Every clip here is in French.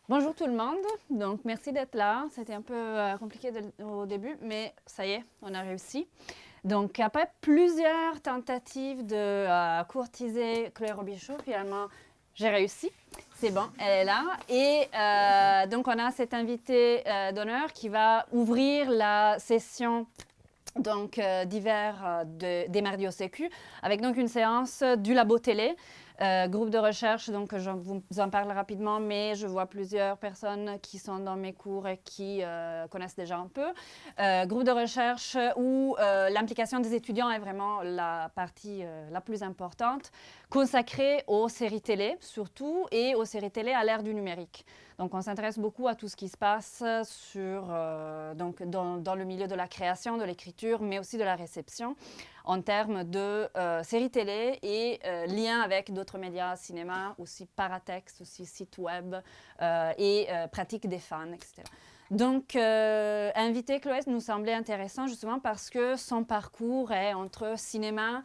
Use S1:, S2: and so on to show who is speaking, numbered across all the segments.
S1: Bonjour tout le monde, donc merci d'être là. C'était un peu compliqué au début, mais ça y est, on a réussi. Donc après plusieurs tentatives de courtiser Chloé Robichaud, finalement j'ai réussi. C'est bon, elle est là. Et donc on a cet invité d'honneur qui va ouvrir la session d'hiver des mardis au Sécu, avec donc une séance du Labo Télé. Groupe de recherche, donc je vous en parle rapidement, mais je vois plusieurs personnes qui sont dans mes cours et qui connaissent déjà un peu. Groupe de recherche où l'implication des étudiants est vraiment la partie la plus importante, consacrée aux séries télé surtout, et aux séries télé à l'ère du numérique. Donc on s'intéresse beaucoup à tout ce qui se passe dans le milieu de la création, de l'écriture, mais aussi de la réception, en termes de séries télé et liens avec d'autres médias, cinéma, aussi paratexte, aussi site web et pratique des fans, etc. Donc, inviter Chloé nous semblait intéressant justement parce que son parcours est entre cinéma,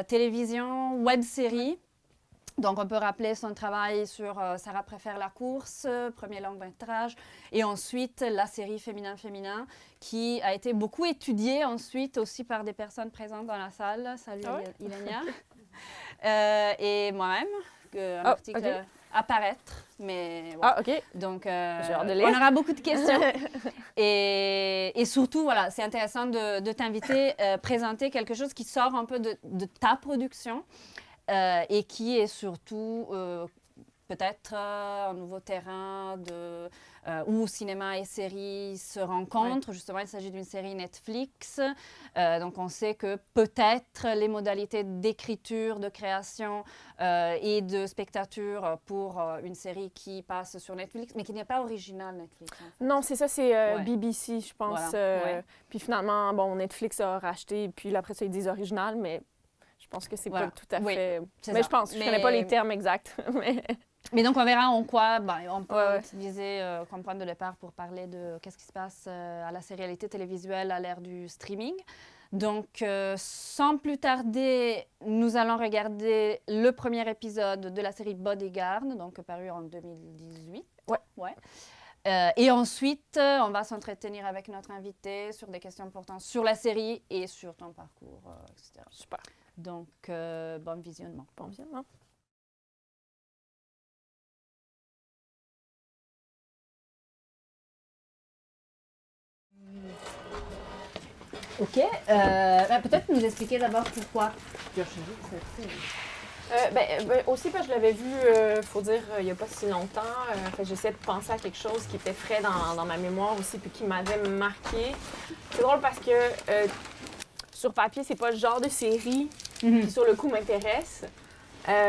S1: télévision, web-série. Donc, on peut rappeler son travail sur Sarah préfère la course, premier long métrage, et ensuite la série Féminin-Féminin, qui a été beaucoup étudiée ensuite aussi par des personnes présentes dans la salle. Salut Ilenia. Et moi-même, un article à paraître. Mais, ouais.
S2: Ah, OK.
S1: Donc,
S2: j'ai hâte de lire.
S1: on aura beaucoup de questions. et surtout, voilà, c'est intéressant de t'inviter à présenter quelque chose qui sort un peu de ta production. Et qui est surtout peut-être un nouveau terrain où cinéma et séries se rencontrent. Ouais. Justement, il s'agit d'une série Netflix. Donc, on sait que peut-être les modalités d'écriture, de création et de spectature pour une série qui passe sur Netflix, mais qui n'est pas originale Netflix. En fait.
S2: Non, c'est ça, c'est BBC, je pense. Voilà. Puis finalement, bon, Netflix a racheté, puis après ça, ils disent original, mais je pense que c'est pas tout à fait... Mais je pense, je connais pas les termes exacts.
S1: Mais donc, on verra en quoi on peut utiliser comme point de départ pour parler de qu'est-ce qui se passe à la sérialité télévisuelle à l'ère du streaming. Donc, sans plus tarder, nous allons regarder le premier épisode de la série Bodyguard, donc paru en 2018. Ouais. Et ensuite, on va s'entretenir avec notre invité sur des questions importantes sur la série et sur ton parcours, etc.
S2: Super.
S1: Donc, bon visionnement.
S2: Bon visionnement.
S1: OK. Peut-être nous expliquer d'abord pourquoi tu as choisi cette série.
S2: Aussi, parce que je l'avais vu, il faut dire, il n'y a pas si longtemps. J'essaie de penser à quelque chose qui était frais dans ma mémoire aussi, puis qui m'avait marqué. C'est drôle parce que sur papier, c'est pas le genre de série qui, sur le coup, m'intéresse.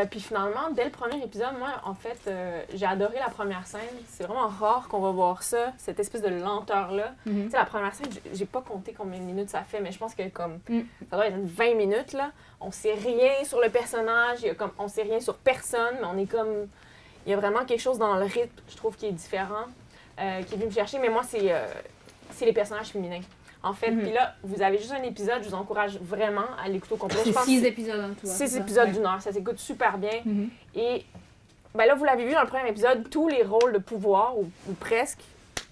S2: Puis finalement, dès le premier épisode, moi, en fait, j'ai adoré la première scène. C'est vraiment rare qu'on va voir ça, cette espèce de lenteur-là. Tu sais, la première scène, j'ai pas compté combien de minutes ça fait, mais je pense que comme ça doit être 20 minutes, là. On sait rien sur le personnage, on sait rien sur personne, mais on est comme... Il y a vraiment quelque chose dans le rythme, je trouve, qui est différent, qui est venu me chercher. Mais moi, c'est les personnages féminins. En fait, puis là, vous avez juste un épisode, je vous encourage vraiment à l'écouter au complet.
S1: C'est 6 épisodes en tout.
S2: 6 épisodes d'une heure, ça s'écoute super bien. Et ben là, vous l'avez vu dans le premier épisode, tous les rôles de pouvoir, ou presque,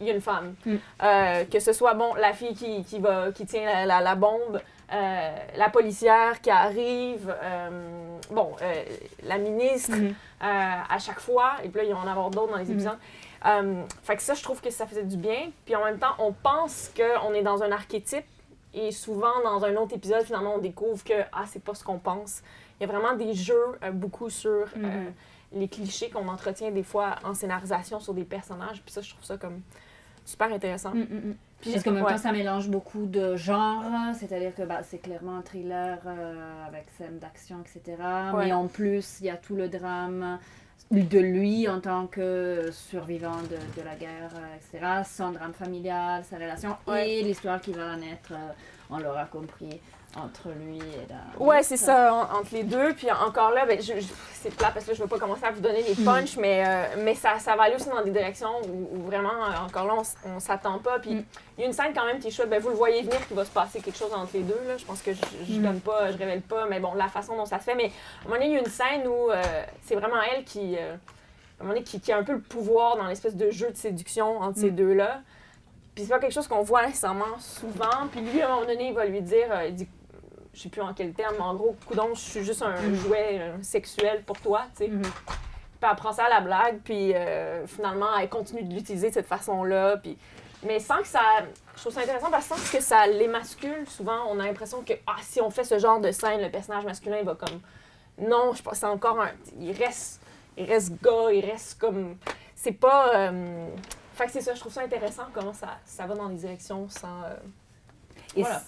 S2: il y a une femme. Que ce soit, bon, la fille qui tient la bombe, la policière qui arrive, la ministre, à chaque fois, et puis là, il va en avoir d'autres dans les épisodes. Fait que ça, je trouve que ça faisait du bien. Puis en même temps, on pense qu'on est dans un archétype et souvent, dans un autre épisode, finalement, on découvre que c'est pas ce qu'on pense. Il y a vraiment des jeux beaucoup sur les clichés qu'on entretient des fois en scénarisation sur des personnages. Puis ça, je trouve ça comme super intéressant.
S1: Puis, parce qu'en même temps, ça mélange beaucoup de genres, c'est-à-dire que c'est clairement un thriller avec scènes d'action, etc. Mais en plus, il y a tout le drame de lui en tant que survivant de la guerre, etc. Son drame familial, sa relation et l'histoire qui va naître, on l'aura compris, entre lui et la...
S2: Ouais, c'est ça, entre les deux. Puis encore là, c'est plat parce que je ne veux pas commencer à vous donner les punchs, mais ça va aller aussi dans des directions où vraiment, encore là, on s'attend pas. Puis il y a une scène quand même qui est chouette. Vous le voyez venir qu'il va se passer quelque chose entre les deux. Là. Je pense que je donne pas, je révèle pas, mais bon, la façon dont ça se fait. Mais à un moment donné, il y a une scène où c'est vraiment elle qui un moment donné, qui a un peu le pouvoir dans l'espèce de jeu de séduction entre ces deux-là. Puis c'est pas quelque chose qu'on voit nécessairement souvent. Puis lui, à un moment donné, il va lui dire, il dit, je sais plus en quel terme, mais en gros, coudonc, je suis juste un jouet sexuel pour toi, tu sais. Puis elle prend ça à la blague, puis finalement, elle continue de l'utiliser de cette façon-là. Puis... Mais sans que ça... Je trouve ça intéressant parce que sans que ça l'émascule, souvent, on a l'impression que si on fait ce genre de scène, le personnage masculin, il va comme... Non, je pense c'est encore un... Il reste gars, il reste comme... C'est pas... Fait que c'est ça, je trouve ça intéressant comment ça va dans les directions sans...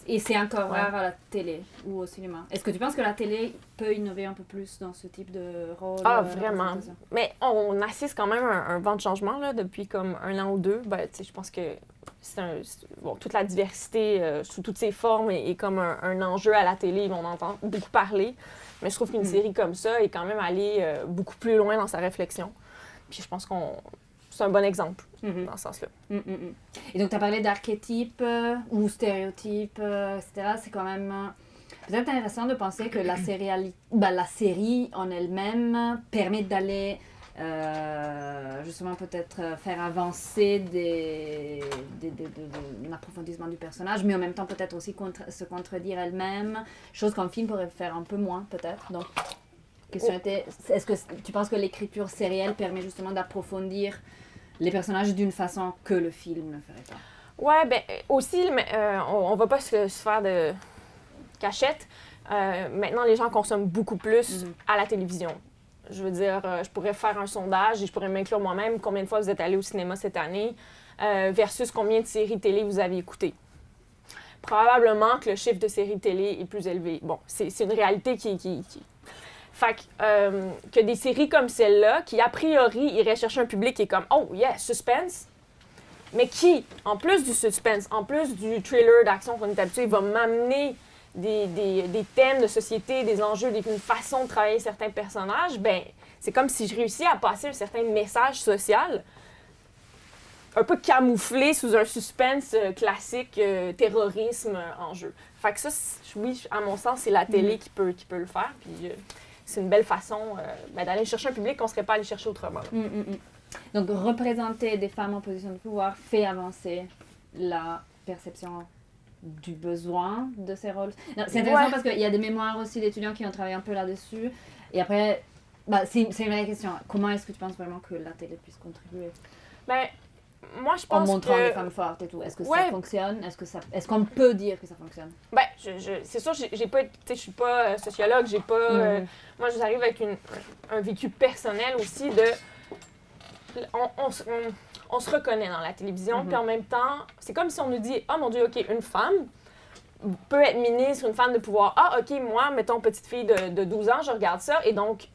S1: Et c'est encore rare à la télé ou au cinéma. Est-ce que tu penses que la télé peut innover un peu plus dans ce type de rôle?
S2: Ah, vraiment. Mais on assiste quand même à un vent de changement là, depuis comme 1 an ou 2. Ben, je pense que toute la diversité sous toutes ses formes est comme un enjeu à la télé. On entend beaucoup parler. Mais je trouve qu'une série comme ça est quand même allée beaucoup plus loin dans sa réflexion. Puis je pense c'est un bon exemple dans ce sens-là.
S1: Et donc, tu as parlé d'archétypes ou stéréotypes, etc. C'est quand même peut-être intéressant de penser que la série en elle-même permet d'aller justement peut-être faire avancer un approfondissement du personnage, mais en même temps peut-être aussi se contredire elle-même, chose qu'un film pourrait faire un peu moins peut-être. Donc, la question était, est-ce que tu penses que l'écriture sérielle permet justement d'approfondir les personnages d'une façon que le film ne ferait pas?
S2: Ouais, ben aussi, on va pas se faire de cachette. Maintenant, les gens consomment beaucoup plus à la télévision. Je veux dire, je pourrais faire un sondage et je pourrais m'inclure moi-même combien de fois vous êtes allé au cinéma cette année versus combien de séries télé vous avez écoutées. Probablement que le chiffre de séries télé est plus élevé. Bon, c'est une réalité qui... Fait que des séries comme celle-là, qui a priori iraient chercher un public qui est comme « Oh, yeah, suspense », mais qui, en plus du suspense, en plus du thriller d'action qu'on est habitué, va m'amener des thèmes de société, des enjeux, une façon de travailler certains personnages, ben c'est comme si je réussis à passer un certain message social un peu camouflé sous un suspense classique, terrorisme en jeu. Fait que ça, oui, à mon sens, c'est la télé qui peut le faire. Puis c'est une belle façon d'aller chercher un public qu'on ne serait pas allé chercher autrement.
S1: Donc, représenter des femmes en position de pouvoir fait avancer la perception du besoin de ces rôles. Non, c'est intéressant parce qu'il y a des mémoires aussi d'étudiants qui ont travaillé un peu là-dessus. Et après, c'est une vraie question. Comment est-ce que tu penses vraiment que la télé puisse contribuer?
S2: Ben, moi, je pense
S1: en montrant des femmes fortes et tout. Est-ce que ça fonctionne? Est-ce qu'on peut dire que ça fonctionne?
S2: Ben, c'est sûr, je suis pas sociologue, j'ai pas... moi, j'arrive avec un vécu personnel aussi de... On se reconnaît dans la télévision, puis en même temps, c'est comme si on nous dit « Ah, mon Dieu, OK, une femme peut être ministre, une femme de pouvoir. Ah, OK, moi, mettons, petite fille de 12 ans, je regarde ça, et donc,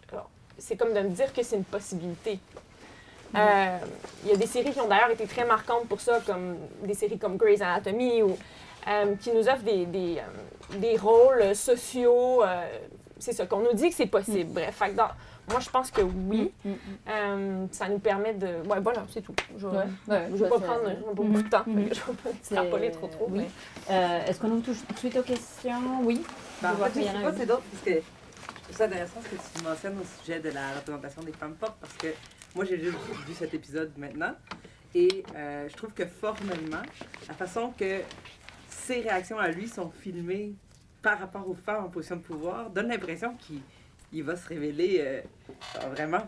S2: c'est comme de me dire que c'est une possibilité. » Il y a des séries qui ont d'ailleurs été très marquantes pour ça, comme des séries comme Grey's Anatomy, qui nous offrent des rôles sociaux. C'est ça, qu'on nous dit que c'est possible. Bref, fait que moi, je pense que oui. Ça nous permet de... Ouais, voilà, c'est tout. Je vais pas prendre beaucoup de temps. Je vais pas extrapoler trop.
S1: Oui. Est-ce qu'on ouvre tout de suite aux questions? Oui.
S3: En fait, je sais pas, c'est d'autres, parce que je trouve ça intéressant ce que tu mentionnes au sujet de la représentation des femmes fortes, parce que moi, j'ai juste vu cet épisode maintenant, et je trouve que formellement, la façon que ses réactions à lui sont filmées par rapport aux femmes en position de pouvoir donne l'impression qu'il va se révéler vraiment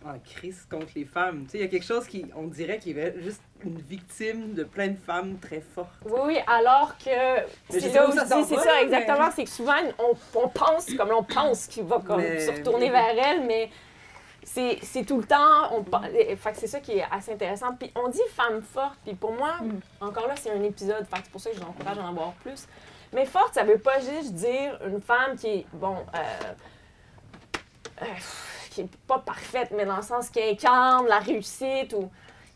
S3: en crise contre les femmes. Tu sais, il y a quelque chose on dirait qu'il est juste une victime de plein de femmes très fortes.
S2: Oui, alors que c'est ça aussi, c'est ça exactement, c'est que souvent on pense comme on pense qu'il va comme se retourner vers elle, mais c'est tout le temps, fait que c'est ça qui est assez intéressant. Puis on dit femme forte, puis pour moi, encore là, c'est un épisode, fait que c'est pour ça que je l'encourage à en avoir plus. Mais forte, ça veut pas juste dire une femme qui est, qui est pas parfaite, mais dans le sens qui incarne la réussite.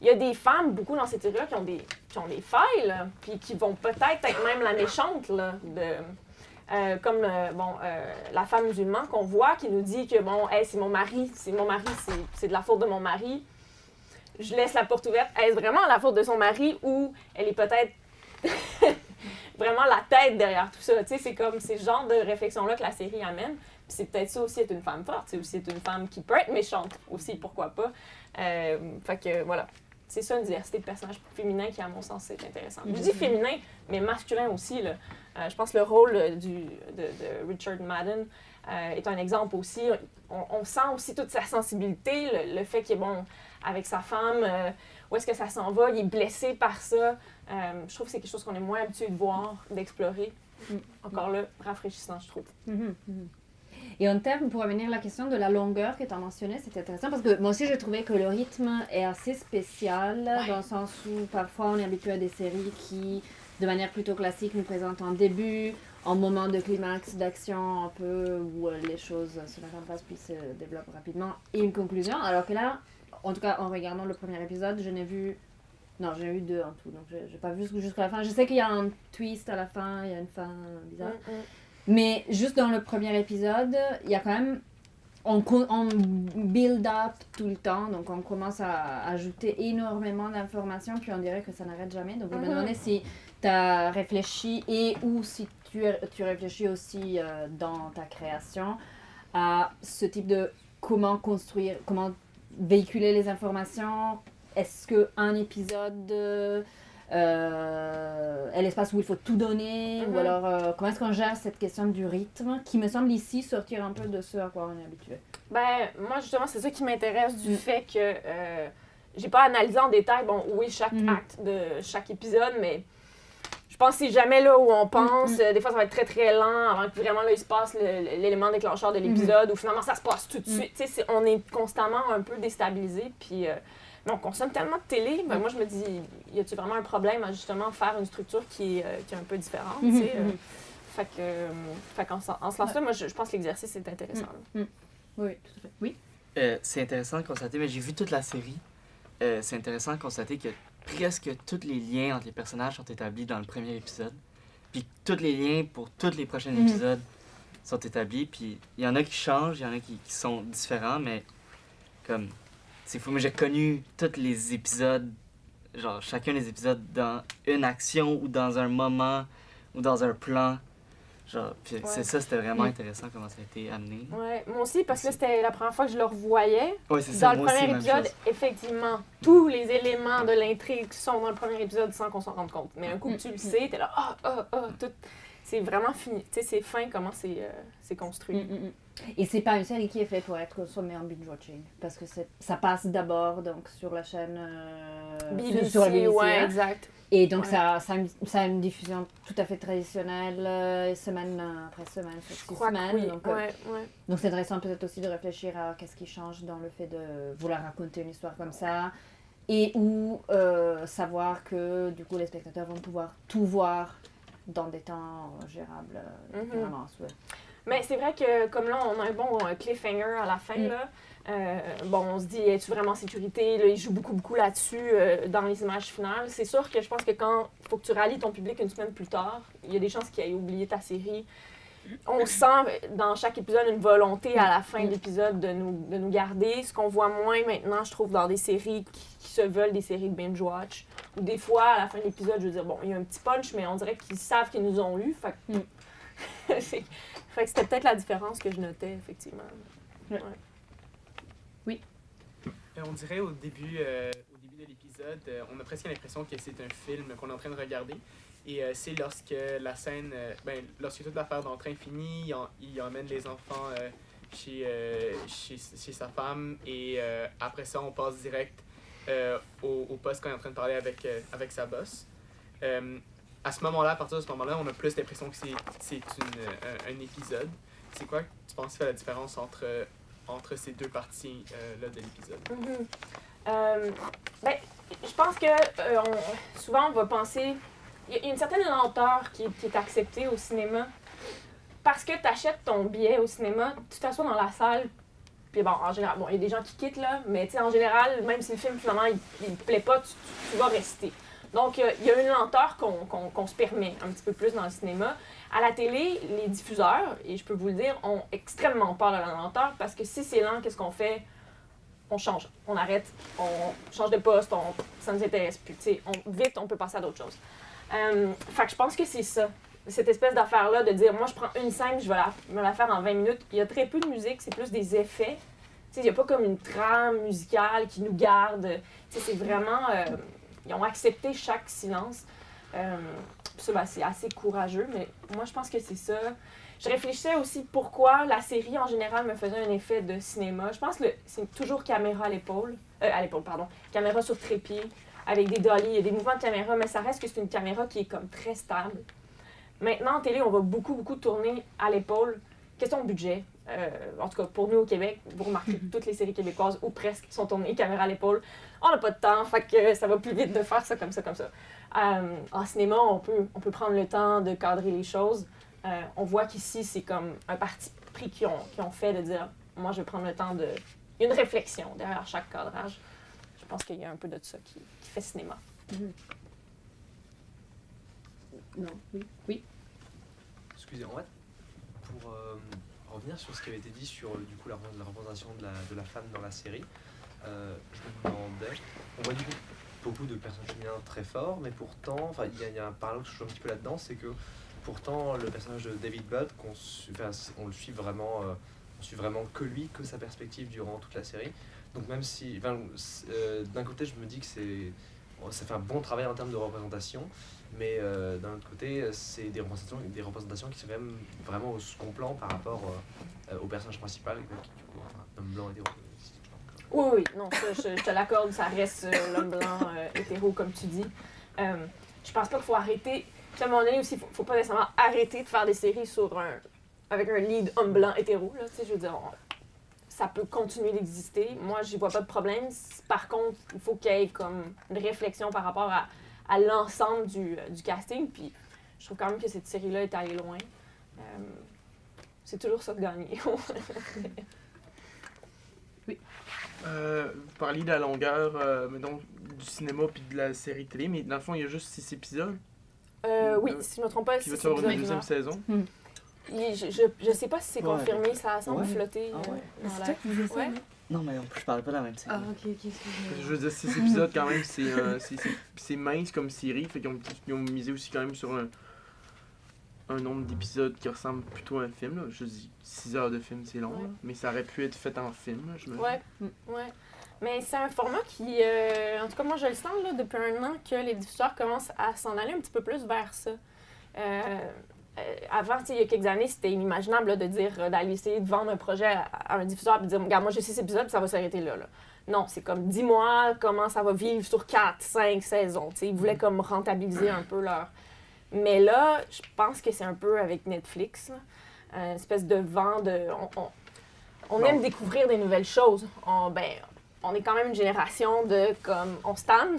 S2: Il y a des femmes, beaucoup dans cette série-là, qui ont des failles, là, puis qui vont peut-être être même la méchante, là, comme la femme musulmane qu'on voit, qui nous dit que, c'est mon mari, c'est de la faute de mon mari. Je laisse la porte ouverte. Est-ce vraiment la faute de son mari ou elle est peut-être vraiment la tête derrière tout ça? Tu sais, c'est comme ces genres de réflexions-là que la série amène. c'est peut-être ça aussi être une femme forte, c'est aussi être une femme qui peut être méchante aussi, pourquoi pas. Fait que voilà, c'est ça une diversité de personnages féminins qui, à mon sens, c'est intéressant. Je dis féminin, mais masculin aussi, là. Je pense que le rôle de Richard Madden est un exemple aussi. On sent aussi toute sa sensibilité, le fait qu'il est bon avec sa femme, où est-ce que ça s'en va, il est blessé par ça. Je trouve que c'est quelque chose qu'on est moins habitué de voir, d'explorer. Encore là, rafraîchissant, je trouve.
S1: Et en termes, pour revenir à la question de la longueur que tu as mentionnée, c'est intéressant parce que moi aussi, j'ai trouvé que le rythme est assez spécial, dans le sens où parfois on est habitué à des séries qui, de manière plutôt classique, nous présentent un début, un moment de climax, d'action, un peu où les choses se mettent en place puis se développent rapidement, et une conclusion. Alors que là, en tout cas, en regardant le premier épisode, je n'ai vu... Non, j'ai eu 2 en tout, donc je n'ai pas vu jusqu'à la fin. Je sais qu'il y a un twist à la fin, il y a une fin bizarre. Mais juste dans le premier épisode, il y a quand même... On build up tout le temps, donc on commence à ajouter énormément d'informations, puis on dirait que ça n'arrête jamais. Donc je me demandais si tu as réfléchi ou si tu réfléchis aussi dans ta création à ce type de comment construire, comment véhiculer les informations. Est-ce qu'un épisode est l'espace où il faut tout donner, ou alors comment est-ce qu'on gère cette question du rythme qui me semble ici sortir un peu de ce à quoi on est habitué?
S2: Ben, moi justement, c'est ça qui m'intéresse du fait que j'ai pas analysé en détail, bon, oui, chaque acte de chaque épisode, mais je pense que c'est jamais là où on pense. Des fois, ça va être très très lent avant que vraiment là, il se passe l'élément déclencheur de l'épisode, ou finalement ça se passe tout de suite. Tu sais, on est constamment un peu déstabilisé, puis mais on consomme tellement de télé, ben moi je me dis, y a-t-il vraiment un problème à justement faire une structure qui est un peu différente, tu sais? Fait qu'en ce sens-là, moi je pense que l'exercice est intéressant.
S1: Oui, tout à fait. Oui.
S4: C'est intéressant de constater, mais j'ai vu toute la série. C'est intéressant de constater que presque tous les liens entre les personnages sont établis dans le premier épisode. Puis tous les liens pour tous les prochains épisodes sont établis. Puis il y en a qui changent, il y en a qui sont différents, mais comme... C'est fou, mais j'ai connu tous les épisodes, genre chacun des épisodes dans une action ou dans un moment ou dans un plan. Genre, puis c'est ça, c'était vraiment intéressant comment ça a été amené.
S2: Ouais, moi aussi, parce que c'était la première fois que je le revoyais.
S4: Ouais, c'est ça,
S2: dans le premier épisode, effectivement, tous les éléments de l'intrigue sont dans le premier épisode sans qu'on s'en rende compte. Mais un coup que tu le sais, t'es là, tout. C'est vraiment fini. Tu sais, c'est fin comment c'est construit.
S1: Et c'est pas une série qui est faite pour être consommée en binge-watching, parce que ça passe d'abord donc sur la chaîne
S2: BBC,
S1: sur la BBC,
S2: ouais, exact.
S1: Et donc ça a une diffusion tout à fait traditionnelle, semaine après semaine, sur 6 semaines. Donc c'est intéressant peut-être aussi de réfléchir à qu'est-ce qui change dans le fait de vouloir raconter une histoire comme ça, et ou savoir que du coup les spectateurs vont pouvoir tout voir dans des temps gérables, vraiment.
S2: Mais c'est vrai que comme là, on a un bon cliffhanger à la fin, là. Bon, on se dit, es-tu vraiment en sécurité? Là, il joue beaucoup là-dessus dans les images finales. C'est sûr que je pense que quand il faut que tu rallies ton public une semaine plus tard, il y a des chances qu'il ait oublié ta série. On sent dans chaque épisode une volonté à la fin de l'épisode de nous garder. Ce qu'on voit moins maintenant, je trouve, dans des séries qui se veulent des séries de binge-watch. Ou des fois, à la fin de l'épisode, je veux dire, bon, il y a un petit punch, mais on dirait qu'ils savent qu'ils nous ont eu. Fait que c'était peut-être la différence que je notais, effectivement.
S1: Oui.
S5: On dirait au début de l'épisode, on a presque l'impression que c'est un film qu'on est en train de regarder. Et c'est lorsque la scène, lorsque toute l'affaire d'entrain finit, il emmène les enfants chez sa femme. Et après ça, on passe direct au poste qu'on est en train de parler avec sa boss. À ce moment-là, à partir de ce moment-là, on a plus l'impression que c'est un épisode. C'est quoi, tu penses, qui fait la différence entre ces deux parties là de l'épisode?
S2: Je pense que souvent on va penser... Il y a une certaine lenteur qui est acceptée au cinéma. Parce que tu achètes ton billet au cinéma, tu t'assois dans la salle, puis bon, en général, il y a des gens qui quittent, là, mais en général, même si le film, finalement, il te plaît pas, tu vas rester. Donc, il y a une lenteur qu'on se permet un petit peu plus dans le cinéma. À la télé, les diffuseurs, et je peux vous le dire, ont extrêmement peur de la lenteur parce que si c'est lent, qu'est-ce qu'on fait? On change, on arrête, on change de poste, ça ne nous intéresse plus. Vite, on peut passer à d'autres choses. Fait que je pense que c'est ça. cette espèce d'affaire-là de dire, moi, je prends une scène, je vais me la faire en 20 minutes. Il y a très peu de musique, c'est plus des effets. Tu sais, il n'y a pas comme une trame musicale qui nous garde. Tu sais, c'est vraiment... ils ont accepté chaque silence. Ça, ben, c'est assez courageux, mais moi, je pense que c'est ça. Je réfléchissais aussi pourquoi la série, en général, me faisait un effet de cinéma. Je pense que c'est toujours caméra à l'épaule. Caméra sur trépied, avec des dollies, il y a des mouvements de caméra, mais ça reste que c'est une caméra qui est comme très stable. Maintenant, en télé, on va beaucoup tourner à l'épaule. Question de budget. En tout cas, pour nous au Québec, vous remarquez que toutes les séries québécoises, ou presque, sont tournées caméra à l'épaule. On n'a pas de temps, fait que ça va plus vite de faire ça comme ça. En cinéma, on peut prendre le temps de cadrer les choses. On voit qu'ici, c'est comme un parti pris qu'ils ont fait de dire « Moi, je vais prendre le temps de... » Il y a une réflexion derrière chaque cadrage. Je pense qu'il y a un peu de ça qui fait cinéma.
S1: Non, oui.
S6: Excusez, en fait, pour revenir sur ce qui avait été dit sur du coup la représentation de la femme dans la série, je me demandais, on voit du coup beaucoup de personnages féminins très forts, mais pourtant, il y a un paradoxe que je joue un petit peu là-dedans, c'est que pourtant le personnage de David Budd, on le suit vraiment, on suit vraiment que lui, que sa perspective durant toute la série. Donc même si, d'un côté je me dis que ça fait un bon travail en termes de représentation, mais d'un autre côté c'est des représentations qui sont quand même vraiment au second plan par rapport au personnage principal, qui du coup un homme blanc hétéro.
S2: Oui, non, ça, je te l'accorde, ça reste l'homme blanc hétéro, comme tu dis. Je pense pas qu'il faut arrêter. À un moment donné aussi, faut pas nécessairement arrêter de faire des séries avec un lead homme blanc hétéro. Là, je veux dire, ça peut continuer d'exister. Moi, j'y vois pas de problème. Par contre, il faut qu'il y ait comme une réflexion par rapport à l'ensemble du casting. Puis je trouve quand même que cette série-là est allée loin. C'est toujours ça de gagner.
S5: Vous parliez de la longueur mettons, du cinéma puis de la série télé, mais dans le fond, il y a juste 6 épisodes.
S2: Oui, si je ne me trompe pas,
S5: Puis
S2: c'est
S5: va-tu avoir une deuxième saison?
S2: Je sais pas si c'est confirmé,
S4: Ouais.
S2: ça semble
S4: Ouais.
S2: flotter
S4: Ah ouais.
S2: dans
S1: C'est
S2: l'air.
S1: toi qui disais ça,
S2: Ouais.
S1: non?
S4: Non, mais je parle pas de la même série.
S1: Ah, ok, excuse-moi.
S5: Je veux dire, 6 épisodes quand même, c'est mince comme série, fait qu'ils ont misé aussi quand même sur un nombre d'épisodes qui ressemble plutôt à un film. Là. Je dis 6 heures de film, c'est long,
S2: Ouais.
S5: là, mais ça aurait pu être fait en film, là, je me dis.
S2: Ouais. Mais c'est un format qui, en tout cas, moi, je le sens là, depuis un an que les diffuseurs commencent à s'en aller un petit peu plus vers ça. Avant, il y a quelques années, c'était inimaginable là, de dire d'aller essayer de vendre un projet à un diffuseur et de dire regarde, moi j'ai 6 épisodes, ça va s'arrêter là. Non, c'est comme dis-moi comment ça va vivre sur 4, 5 saisons. T'sais, ils voulaient comme rentabiliser un peu leur. Mais là, je pense que c'est un peu avec Netflix, là, une espèce de vent de. On aime découvrir des nouvelles choses. On est quand même une génération de comme. On stanne.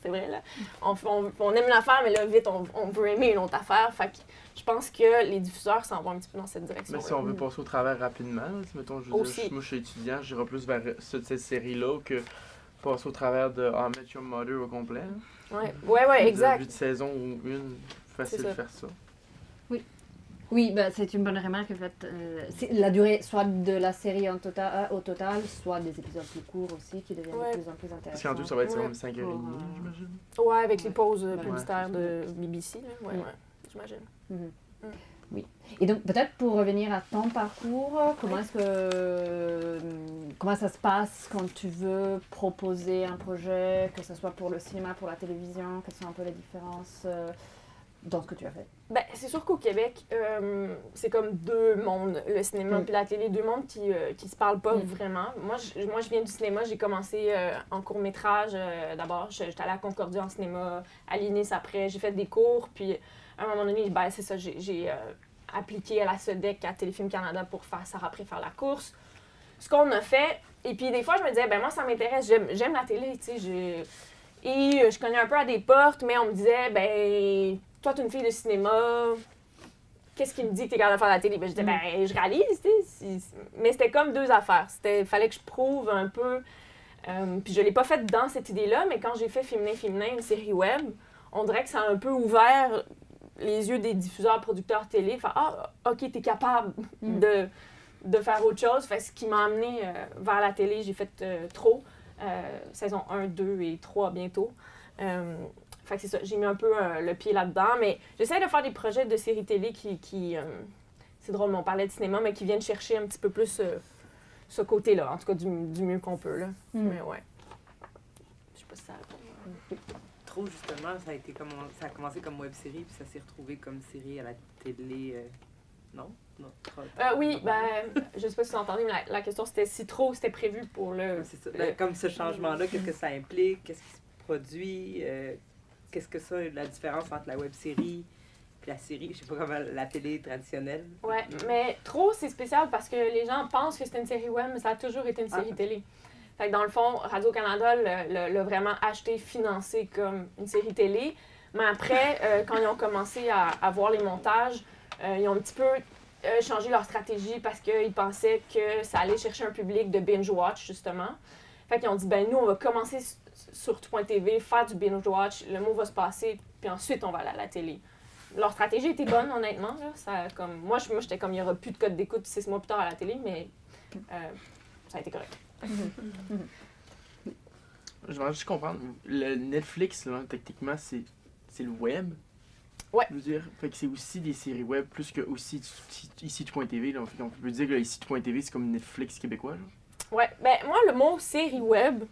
S2: C'est vrai, là. On aime l'affaire, mais là, vite, on veut aimer une autre affaire. Fait que je pense que les diffuseurs s'en vont un petit peu dans cette direction.
S5: Mais si on veut passer au travers rapidement, là, mettons, je veux dire, moi je suis étudiant, j'irai plus vers cette série-là que passer au travers de How I Met Your Mother au complet. Là.
S2: Ouais, exact.
S5: 8 saisons ou une, facile de faire ça.
S1: Oui, bah, c'est une bonne remarque. En fait, c'est la durée soit de la série au total, soit des épisodes plus courts aussi qui deviennent de plus en plus
S5: Parce
S1: intéressants.
S5: qu'en tout, ça va être
S2: Ouais.
S5: comme 5h30, j'imagine.
S2: Ouais, avec les pauses
S1: Ouais.
S2: publicitaires de BBC, là. Ouais, j'imagine.
S1: Mhm. Oui. Et donc, peut-être pour revenir à ton parcours, comment ça se passe quand tu veux proposer un projet, que ce soit pour le cinéma, pour la télévision, quelles sont un peu les différences dans ce que tu as fait?
S2: Ben, c'est sûr qu'au Québec, c'est comme deux mondes, le cinéma et la télé, deux mondes qui se parlent pas vraiment. Moi, je viens du cinéma, j'ai commencé en court-métrage. D'abord, j'étais allée à Concordia en cinéma, à l'INIS après, j'ai fait des cours, puis à un moment donné, ben, c'est ça, j'ai appliqué à la SEDEC, à Téléfilm Canada pour faire la course. Ce qu'on a fait, et puis des fois, je me disais, ben moi, ça m'intéresse, j'aime la télé, tu sais, et je connais un peu à des portes, mais on me disait, ben, toi, tu es une fille de cinéma, qu'est-ce qui me dit que tu es capable de faire la télé? Ben, je disais, ben, je réalise, tu sais. Mais c'était comme deux affaires. Il fallait que je prouve un peu. Puis je l'ai pas fait dans cette idée-là, mais quand j'ai fait Féminin, une série web, on dirait que ça a un peu ouvert les yeux des diffuseurs, producteurs télé. Enfin, OK, tu es capable de faire autre chose. Fait, ce qui m'a amené vers la télé, j'ai fait trop. Saison 1, 2 et 3 bientôt. Fait que c'est ça, j'ai mis un peu le pied là-dedans, mais j'essaie de faire des projets de séries télé qui c'est drôle, mais on parlait de cinéma, mais qui viennent chercher un petit peu plus ce côté-là, en tout cas du mieux qu'on peut, là. Mais ouais. Je sais pas si ça répond.
S3: Trop, justement, ça a commencé comme web-série, puis ça s'est retrouvé comme série à la télé. Non? Non.
S2: Oui, je sais pas si vous entendez, mais la question c'était si trop c'était prévu pour le...
S3: C'est ça. Comme ce changement-là, qu'est-ce que ça implique? Qu'est-ce qui se produit? Qu'est-ce que ça, la différence entre la web-série puis la série? Je sais pas comment, la télé traditionnelle.
S2: Ouais, mais trop, c'est spécial parce que les gens pensent que c'était une série web, mais ça a toujours été une série télé. Fait que dans le fond, Radio-Canada l'a vraiment acheté, financé comme une série télé. Mais après, quand ils ont commencé à voir les montages, ils ont un petit peu changé leur stratégie parce qu'ils pensaient que ça allait chercher un public de binge-watch, justement. Fait qu'ils ont dit, nous, on va commencer sur Tout.tv, faire du binge-watch, le mot va se passer, puis ensuite, on va aller à la télé. Leur stratégie était bonne, honnêtement. Là. Ça, comme, moi, j'étais comme, il n'y aura plus de code d'écoute 6 mois plus tard à la télé, mais ça a été correct.
S7: Je vais juste comprendre. Le Netflix, là, techniquement, c'est le web.
S2: Ouais.
S7: Je veux dire, fait que c'est aussi des séries web plus que aussi ici Tout.tv. Là. On peut dire que ici Tout.tv, c'est comme Netflix québécois. Là.
S2: Ouais, moi, le mot série web,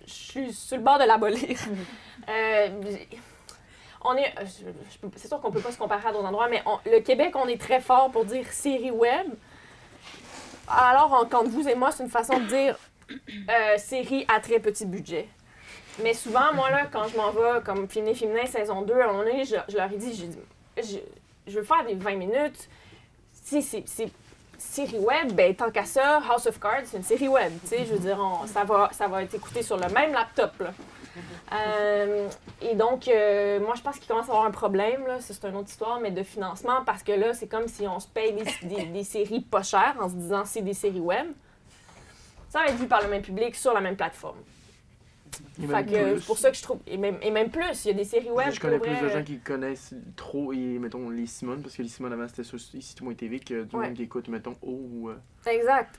S2: je suis sur le bord de l'abolir. C'est sûr qu'on peut pas se comparer à d'autres endroits, mais le Québec, on est très fort pour dire série web. Alors, entre vous et moi, c'est une façon de dire série à très petit budget. Mais souvent, moi, là, quand je m'en vais, comme Féminin saison 2, à un moment donné, je leur ai dit, je veux faire des 20 minutes. Si c'est série web, tant qu'à ça, House of Cards, c'est une série web. Tu sais, je veux dire, ça va être écouté sur le même laptop, là. Et donc, moi, je pense qu'il commence à avoir un problème, là, c'est une autre histoire, mais de financement, parce que là, c'est comme si on se paye des séries pas chères en se disant c'est des séries web. Ça va être vu par le même public sur la même plateforme. Fait que c'est pour ça que je trouve... Et même plus, il y a des séries web...
S7: Je connais plus de gens qui connaissent trop, et mettons, les Simone, parce que les Simone avant, c'était sur ici Tout.tv, que du monde qui écoute, mettons, ou...
S2: Exact.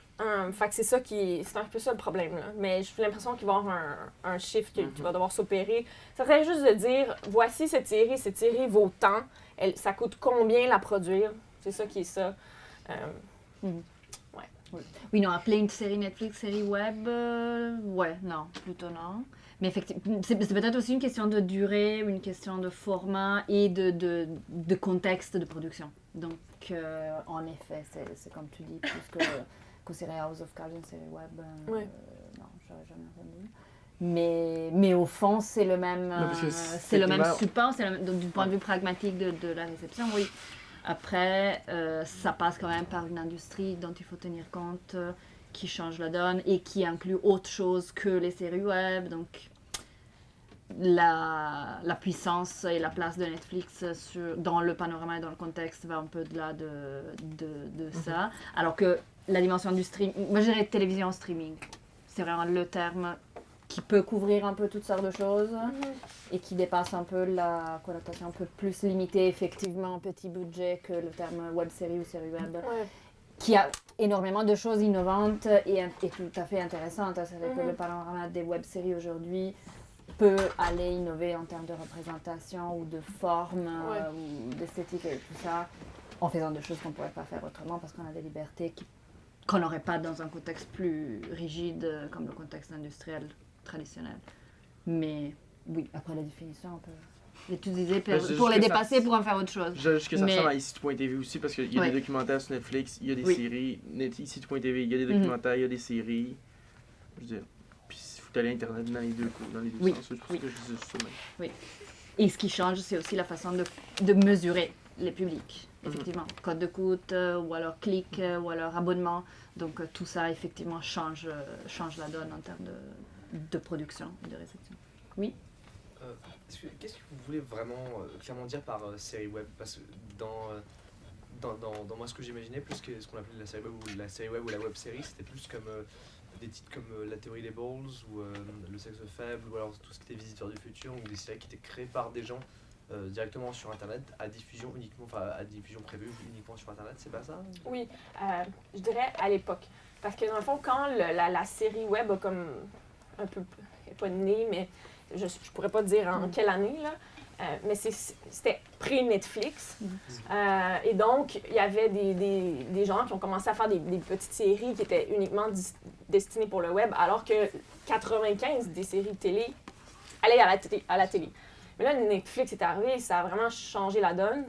S2: Fait que c'est ça c'est un peu ça le problème, là. Mais j'ai l'impression qu'il va y avoir un chiffre qui va devoir s'opérer. Ça serait juste de dire, voici cette série vaut tant, ça coûte combien la produire. C'est ça qui est ça.
S1: Oui, non, appeler une série Netflix, série web, ouais, non, plutôt non. Mais effectivement, c'est peut-être aussi une question de durée, une question de format et de contexte de production. Donc, en effet, c'est comme tu dis, plus que série House of Cards, une série web, non, j'aurais jamais entendu. Mais au fond, c'est le même, c'est le même support, donc, du point de vue pragmatique de la réception, oui. Après, ça passe quand même par une industrie dont il faut tenir compte, qui change la donne et qui inclut autre chose que les séries web. Donc, la puissance et la place de Netflix dans le panorama et dans le contexte va un peu au-delà de ça. Alors que la dimension du streaming, moi je dirais télévision streaming, c'est vraiment le terme qui peut couvrir un peu toutes sortes de choses et qui dépasse un peu la connotation un peu plus limitée, effectivement, petit budget que le terme web-série ou série web, qui a énormément de choses innovantes et tout à fait intéressantes. C'est vrai que le panorama des web-séries aujourd'hui peut aller innover en termes de représentation ou de forme ou d'esthétique et tout ça, en faisant des choses qu'on ne pourrait pas faire autrement parce qu'on a des libertés qu'on n'aurait pas dans un contexte plus rigide comme le contexte industriel traditionnel. Mais oui, après la définition, on peut utiliser pour les dépasser, pour en faire autre chose.
S7: Juste que ça ressemble à ici Tout.tv aussi, parce qu'il y a des documentaires sur Netflix, il y a des séries, ici Tout.tv, il y a des documentaires, il y a des séries. Je veux dire, puis il faut aller Internet dans les deux sens. C'est pour ça que je dis ça.
S1: Oui. Et ce qui change, c'est aussi la façon de mesurer les publics. Effectivement, code d'écoute, ou alors clic, ou alors abonnement. Donc tout ça, effectivement, change la donne en termes de production et de réception. Oui.
S6: Qu'est-ce que vous voulez vraiment clairement dire par série web? Parce que dans moi, ce que j'imaginais, plus que ce qu'on appelait la série web ou la web série, c'était plus comme des titres comme La théorie des balls ou Le sexe faible, ou alors tout ce qui était Visiteurs du futur, ou des séries qui étaient créées par des gens directement sur Internet, à diffusion prévue uniquement sur Internet, c'est pas ça?
S2: Oui, je dirais à l'époque. Parce que dans le fond, quand la série web a comme un peu, pas né, mais je pourrais pas dire en quelle année, là, Mais c'était pré-Netflix. Et donc, il y avait des gens qui ont commencé à faire des petites séries qui étaient uniquement destinées pour le web, alors que 95 des séries télé allaient à la télé. Mais là, Netflix est arrivé, ça a vraiment changé la donne.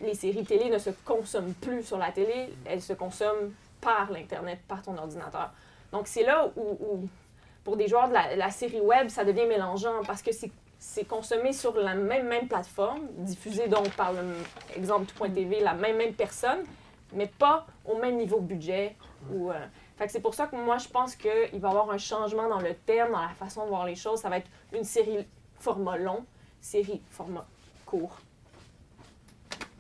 S2: Les séries télé ne se consomment plus sur la télé, elles se consomment par l'Internet, par ton ordinateur. Donc, c'est là où pour des joueurs de la série web, ça devient mélangeant parce que c'est consommé sur la même plateforme, diffusé donc par exemple Tout.tv, la même personne, mais pas au même niveau de budget. Fait que c'est pour ça que moi, je pense qu'il va y avoir un changement dans le terme, dans la façon de voir les choses. Ça va être une série format long, série format court.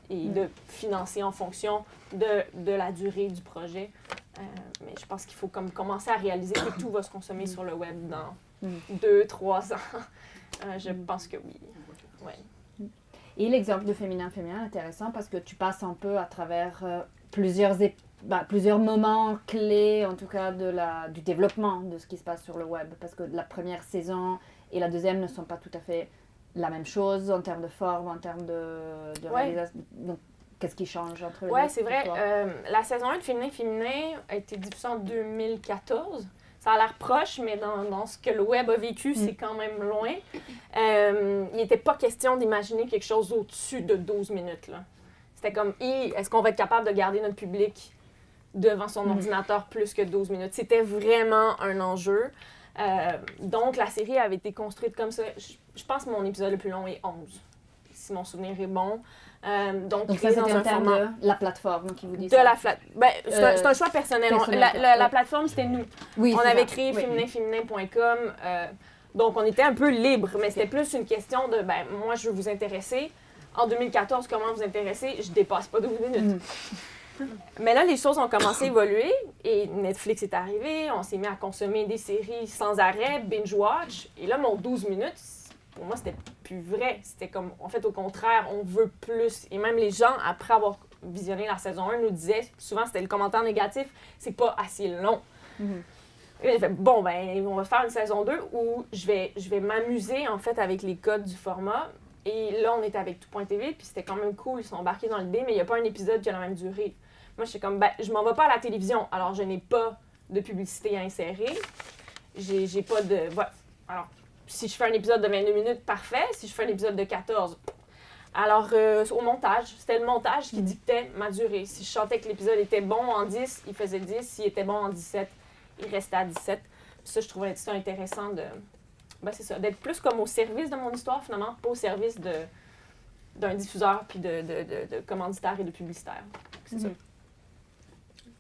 S2: Et de financer en fonction de la durée du projet. Mais je pense qu'il faut comme commencer à réaliser que tout va se consommer sur le web dans 2-3 ans. Je pense que oui. Ouais.
S1: Et l'exemple de féminin est intéressant parce que tu passes un peu à travers plusieurs moments clés, en tout cas du développement de ce qui se passe sur le web. Parce que la première saison et la deuxième ne sont pas tout à fait la même chose en termes de forme, en termes de réalisation. Donc, qu'est-ce qui change entre les deux?
S2: Oui, c'est vrai. La saison 1 de Féminin a été diffusée en 2014. Ça a l'air proche, mais dans ce que le web a vécu, c'est quand même loin. Il n'était pas question d'imaginer quelque chose au-dessus de 12 minutes. Là. C'était comme, est-ce qu'on va être capable de garder notre public devant son ordinateur plus que 12 minutes? C'était vraiment un enjeu. Donc, la série avait été construite comme ça. Je pense que mon épisode le plus long est 11, si mon souvenir est bon. Donc
S1: ça, c'était en termes de la plateforme qui vous dit
S2: ça? C'est un choix personnel. La plateforme, c'était nous.
S1: Oui,
S2: on avait créé féminin.com. Donc, on était un peu libre, mais c'était plus une question de, moi, je veux vous intéresser. En 2014, comment vous intéresser? Je dépasse pas 12 minutes. Mais là, les choses ont commencé à évoluer et Netflix est arrivé. On s'est mis à consommer des séries sans arrêt, binge-watch. Et là, mon 12 minutes, pour moi, c'était plus vrai. C'était comme, en fait, au contraire, on veut plus. Et même les gens, après avoir visionné la saison 1, nous disaient, souvent c'était le commentaire négatif, c'est pas assez long. Et j'ai fait, on va faire une saison 2 où je vais m'amuser, en fait, avec les codes du format. Et là, on était avec Tout.tv, puis c'était quand même cool, ils sont embarqués dans l'idée, mais il n'y a pas un épisode qui a la même durée. Moi, je suis comme, je m'en vais pas à la télévision, alors je n'ai pas de publicité à insérer. J'ai pas de... Voilà. Alors, si je fais un épisode de 22 minutes, parfait. Si je fais un épisode de 14, alors au montage, c'était le montage qui dictait ma durée. Si je sentais que l'épisode était bon en 10, il faisait 10. S'il était bon en 17, il restait à 17. Puis ça, je trouvais ça intéressant de... c'est ça, d'être plus comme au service de mon histoire, finalement, pas au service d'un diffuseur puis de commanditaire et de publicitaire. C'est ça.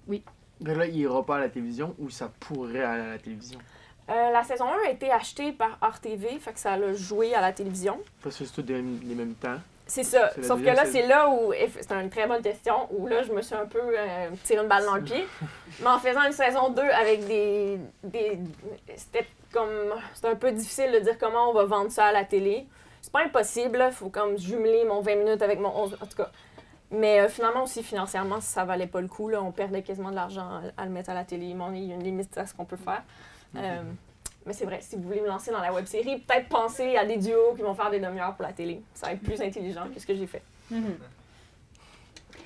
S1: Oui.
S7: Mais là, il ira pas à la télévision ou ça pourrait aller à la télévision?
S2: La saison 1 a été achetée par RTV, fait que ça a joué à la télévision.
S7: Parce que c'est tous les mêmes temps.
S2: C'est ça.
S7: C'est
S2: Sauf que là, c'est là où... C'est une très bonne question, où là, je me suis un peu tiré une balle dans le pied. Mais en faisant une saison 2 avec c'était un peu difficile de dire comment on va vendre ça à la télé. C'est pas impossible, il faut comme jumeler mon 20 minutes avec mon 11... En tout cas. Mais finalement aussi, financièrement, ça valait pas le coup. Là, on perdait quasiment de l'argent à le mettre à la télé. Il y a une limite à ce qu'on peut faire. Mais c'est vrai, si vous voulez me lancer dans la web-série, peut-être penser à des duos qui vont faire des demi-heures pour la télé. Ça va être plus intelligent que ce que j'ai fait.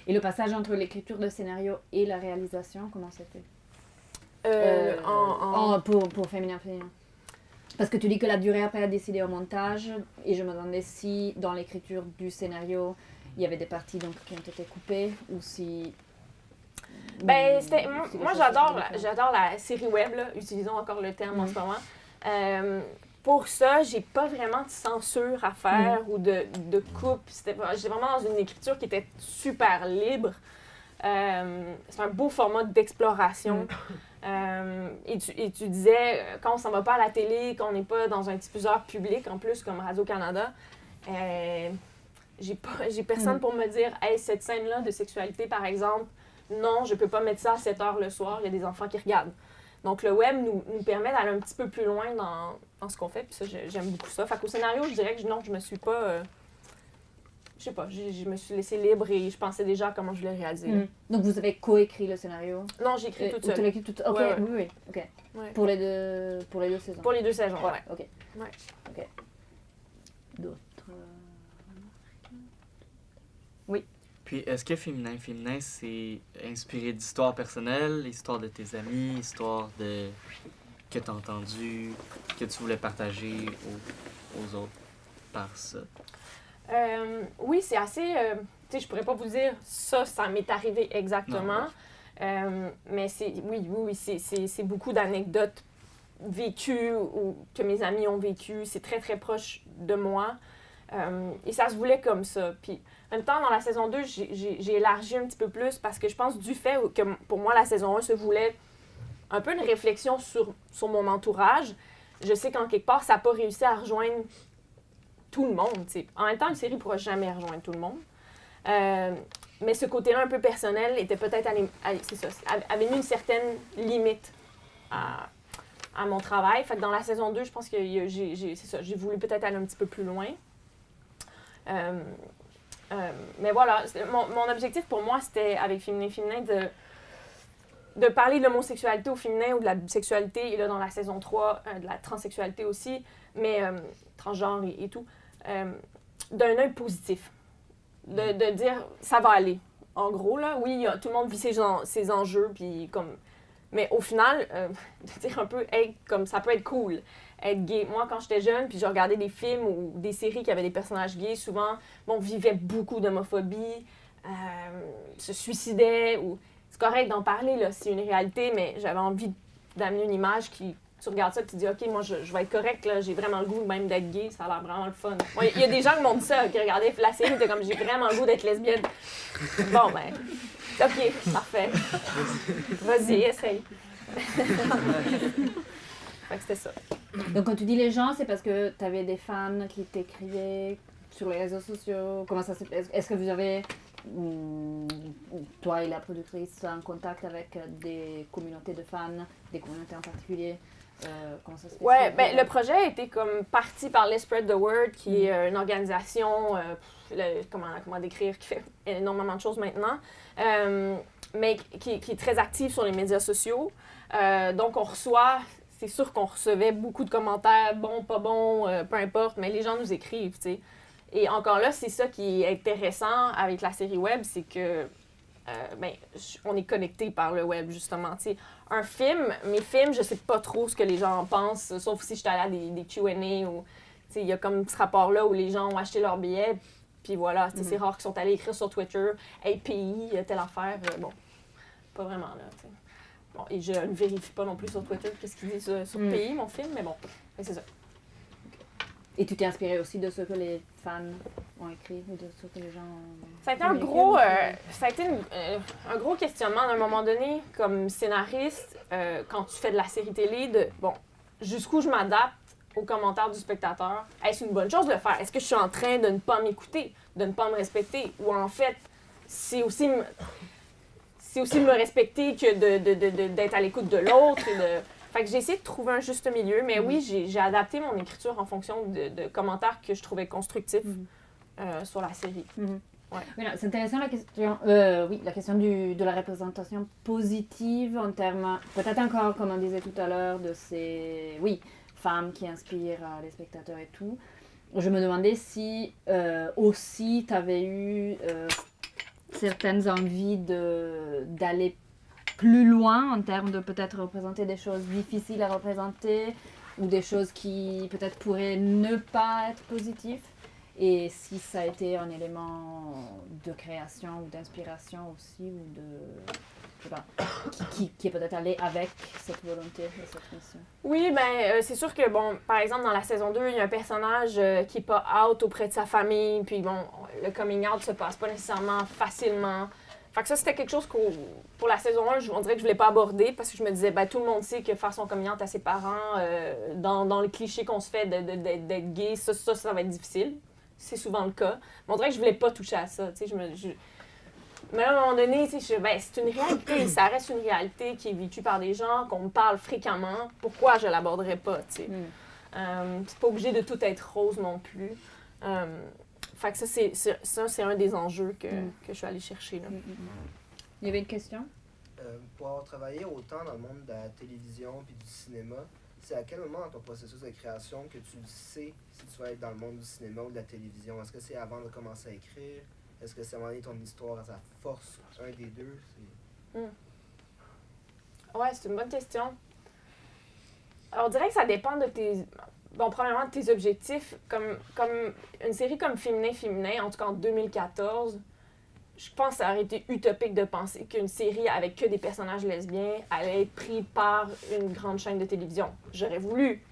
S1: Et le passage entre l'écriture de scénario et la réalisation, comment c'était? Pour Féminin. Parce que tu dis que la durée après a décidé au montage, et je me demandais si dans l'écriture du scénario, il y avait des parties donc, qui ont été coupées, ou si...
S2: moi j'adore la série web, là, utilisons encore le terme en ce moment. Pour ça, j'ai pas vraiment de censure à faire ou de coupe. J'étais vraiment dans une écriture qui était super libre. C'est un beau format d'exploration. Et tu disais, quand on s'en va pas à la télé, qu'on n'est pas dans un diffuseur public, en plus, comme Radio-Canada, j'ai personne pour me dire, hey, cette scène-là de sexualité, par exemple, non, je peux pas mettre ça à 7 heures le soir, il y a des enfants qui regardent. Donc, le web nous permet d'aller un petit peu plus loin dans ce qu'on fait, puis ça, j'aime beaucoup ça. Fait qu'au scénario, je dirais que non, je me suis pas... je sais pas, je me suis laissée libre et je pensais déjà à comment je voulais réaliser.
S1: Donc, vous avez coécrit le scénario?
S2: Non, j'ai écrit toute seule.
S1: Tu l'as écrit toute... OK,
S2: ouais.
S1: Oui, OK.
S2: Ouais.
S1: Pour les deux saisons?
S2: Pour les 2 saisons,
S1: OK.
S2: ouais.
S1: OK. D'autres... Oui.
S4: Puis, est-ce que Féminin, c'est inspiré d'histoires personnelles, histoires de tes amis, histoires que tu as entendues, que tu voulais partager aux autres par ça?
S2: Oui, c'est assez... tu sais, je pourrais pas vous dire ça m'est arrivé exactement. Mais oui, c'est beaucoup d'anecdotes vécues ou que mes amis ont vécues. C'est très, très proche de moi. Et ça se voulait comme ça. Puis, en même temps, dans la saison 2, j'ai élargi un petit peu plus parce que je pense du fait que, pour moi, la saison 1 se voulait un peu une réflexion sur mon entourage. Je sais qu'en quelque part, ça n'a pas réussi à rejoindre tout le monde. T'sais. En même temps, une série ne pourra jamais rejoindre tout le monde. Mais ce côté-là un peu personnel était peut-être avait mis une certaine limite à mon travail. Fait que dans la saison 2, je pense que j'ai voulu peut-être aller un petit peu plus loin. Mais voilà, mon objectif pour moi, c'était avec Féminin de parler de l'homosexualité au féminin ou de la bisexualité, et là dans la saison 3, de la transsexualité aussi, mais transgenre et tout, d'un œil positif. De dire, ça va aller. En gros, là, oui, tout le monde vit ses enjeux, puis comme... Mais au final, de dire un peu, hey, comme ça peut être cool, être gay. Moi, quand j'étais jeune, puis je regardais des films ou des séries qui avaient des personnages gays, souvent, on vivait beaucoup d'homophobie, se suicidait, ou... C'est correct d'en parler, là, c'est une réalité, mais j'avais envie d'amener une image qui... Tu regardes ça et tu dis, OK, moi, je vais être correct, là, j'ai vraiment le goût même d'être gay, ça a l'air vraiment le fun. Il y a des gens qui m'ont dit ça, qui regardaient la série, étaient comme, j'ai vraiment le goût d'être lesbienne. Bon, ben, OK, parfait. Vas-y, essaye. Fait que c'était ça.
S1: Donc quand tu dis les gens, c'est parce que tu avais des fans qui t'écrivaient sur les réseaux sociaux. Comment ça se fait? Est-ce que vous avez, toi et la productrice, un contact avec des communautés de fans, des communautés en particulier? Comment ça se fait?
S2: Ouais, ben le projet a été comme parti par Let's Spread the Word, qui est une organisation, comment décrire, qui fait énormément de choses maintenant, mais qui est très active sur les médias sociaux. Donc on reçoit, c'est sûr qu'on recevait beaucoup de commentaires, bon, pas bon, peu importe, mais les gens nous écrivent, tu sais. Et encore là, c'est ça qui est intéressant avec la série web, c'est que on est connecté par le web, justement. T'sais, mes films, je sais pas trop ce que les gens en pensent, sauf si je suis allée à des Q&A ou il y a comme ce rapport-là où les gens ont acheté leurs billets, puis voilà, c'est rare qu'ils sont allés écrire sur Twitter « Hey, pays, telle affaire », bon, pas vraiment, là, t'sais. Bon, et je ne vérifie pas non plus sur Twitter qu'est-ce qu'ils disent sur pays, mon film, mais bon, c'est ça.
S1: Et tu t'es inspiré aussi de ce que les fans ont écrit ou de ce que les gens ont...
S2: Ça a été un gros questionnement à un moment donné, comme scénariste, quand tu fais de la série télé, jusqu'où je m'adapte aux commentaires du spectateur. Est-ce une bonne chose de le faire? Est-ce que je suis en train de ne pas m'écouter, de ne pas me respecter? Ou en fait, c'est aussi me respecter que d'être à l'écoute de l'autre et de... Fait que j'ai essayé de trouver un juste milieu, mais oui, j'ai adapté mon écriture en fonction de commentaires que je trouvais constructifs sur la série. Ouais.
S1: Oui, c'est intéressant la question, la question de la représentation positive en termes, peut-être encore, comme on disait tout à l'heure, de ces femmes qui inspirent les spectateurs et tout. Je me demandais si aussi tu avais eu certaines envies d'aller plus loin en termes de peut-être représenter des choses difficiles à représenter ou des choses qui peut-être pourraient ne pas être positives, et si ça a été un élément de création ou d'inspiration aussi, ou de... je sais pas, qui est peut-être allé avec cette volonté et cette mission.
S2: Oui, c'est sûr que, par exemple, dans la saison 2, il y a un personnage qui n'est pas out auprès de sa famille, puis le coming out se passe pas nécessairement facilement. Fait que ça, c'était quelque chose pour la saison 1, on dirait que je voulais pas aborder, parce que je me disais, tout le monde sait que faire son coming out à ses parents, dans le cliché qu'on se fait d'être gay, ça va être difficile. C'est souvent le cas. Mais on dirait que je voulais pas toucher à ça, tu sais, mais à un moment donné, c'est une réalité, ça reste une réalité qui est vécue par des gens, qu'on me parle fréquemment. Pourquoi je l'aborderais pas, tu sais? C'est pas obligé de tout être rose non plus. Fait que ça, c'est un des enjeux que je suis allée chercher, là.
S1: Il y avait une question?
S8: Pour avoir travaillé autant dans le monde de la télévision puis du cinéma, c'est à quel moment dans ton processus de création que tu sais si tu vas être dans le monde du cinéma ou de la télévision? Est-ce que c'est avant de commencer à écrire? Est-ce que c'est à un moment donné ton histoire, ça force un des deux?
S2: Ouais, c'est une bonne question. Alors, on dirait que ça dépend de tes... Bon, premièrement, de tes objectifs. Comme une série comme Féminin, en tout cas en 2014, je pense que ça aurait été utopique de penser qu'une série avec que des personnages lesbiens allait être prise par une grande chaîne de télévision. J'aurais voulu.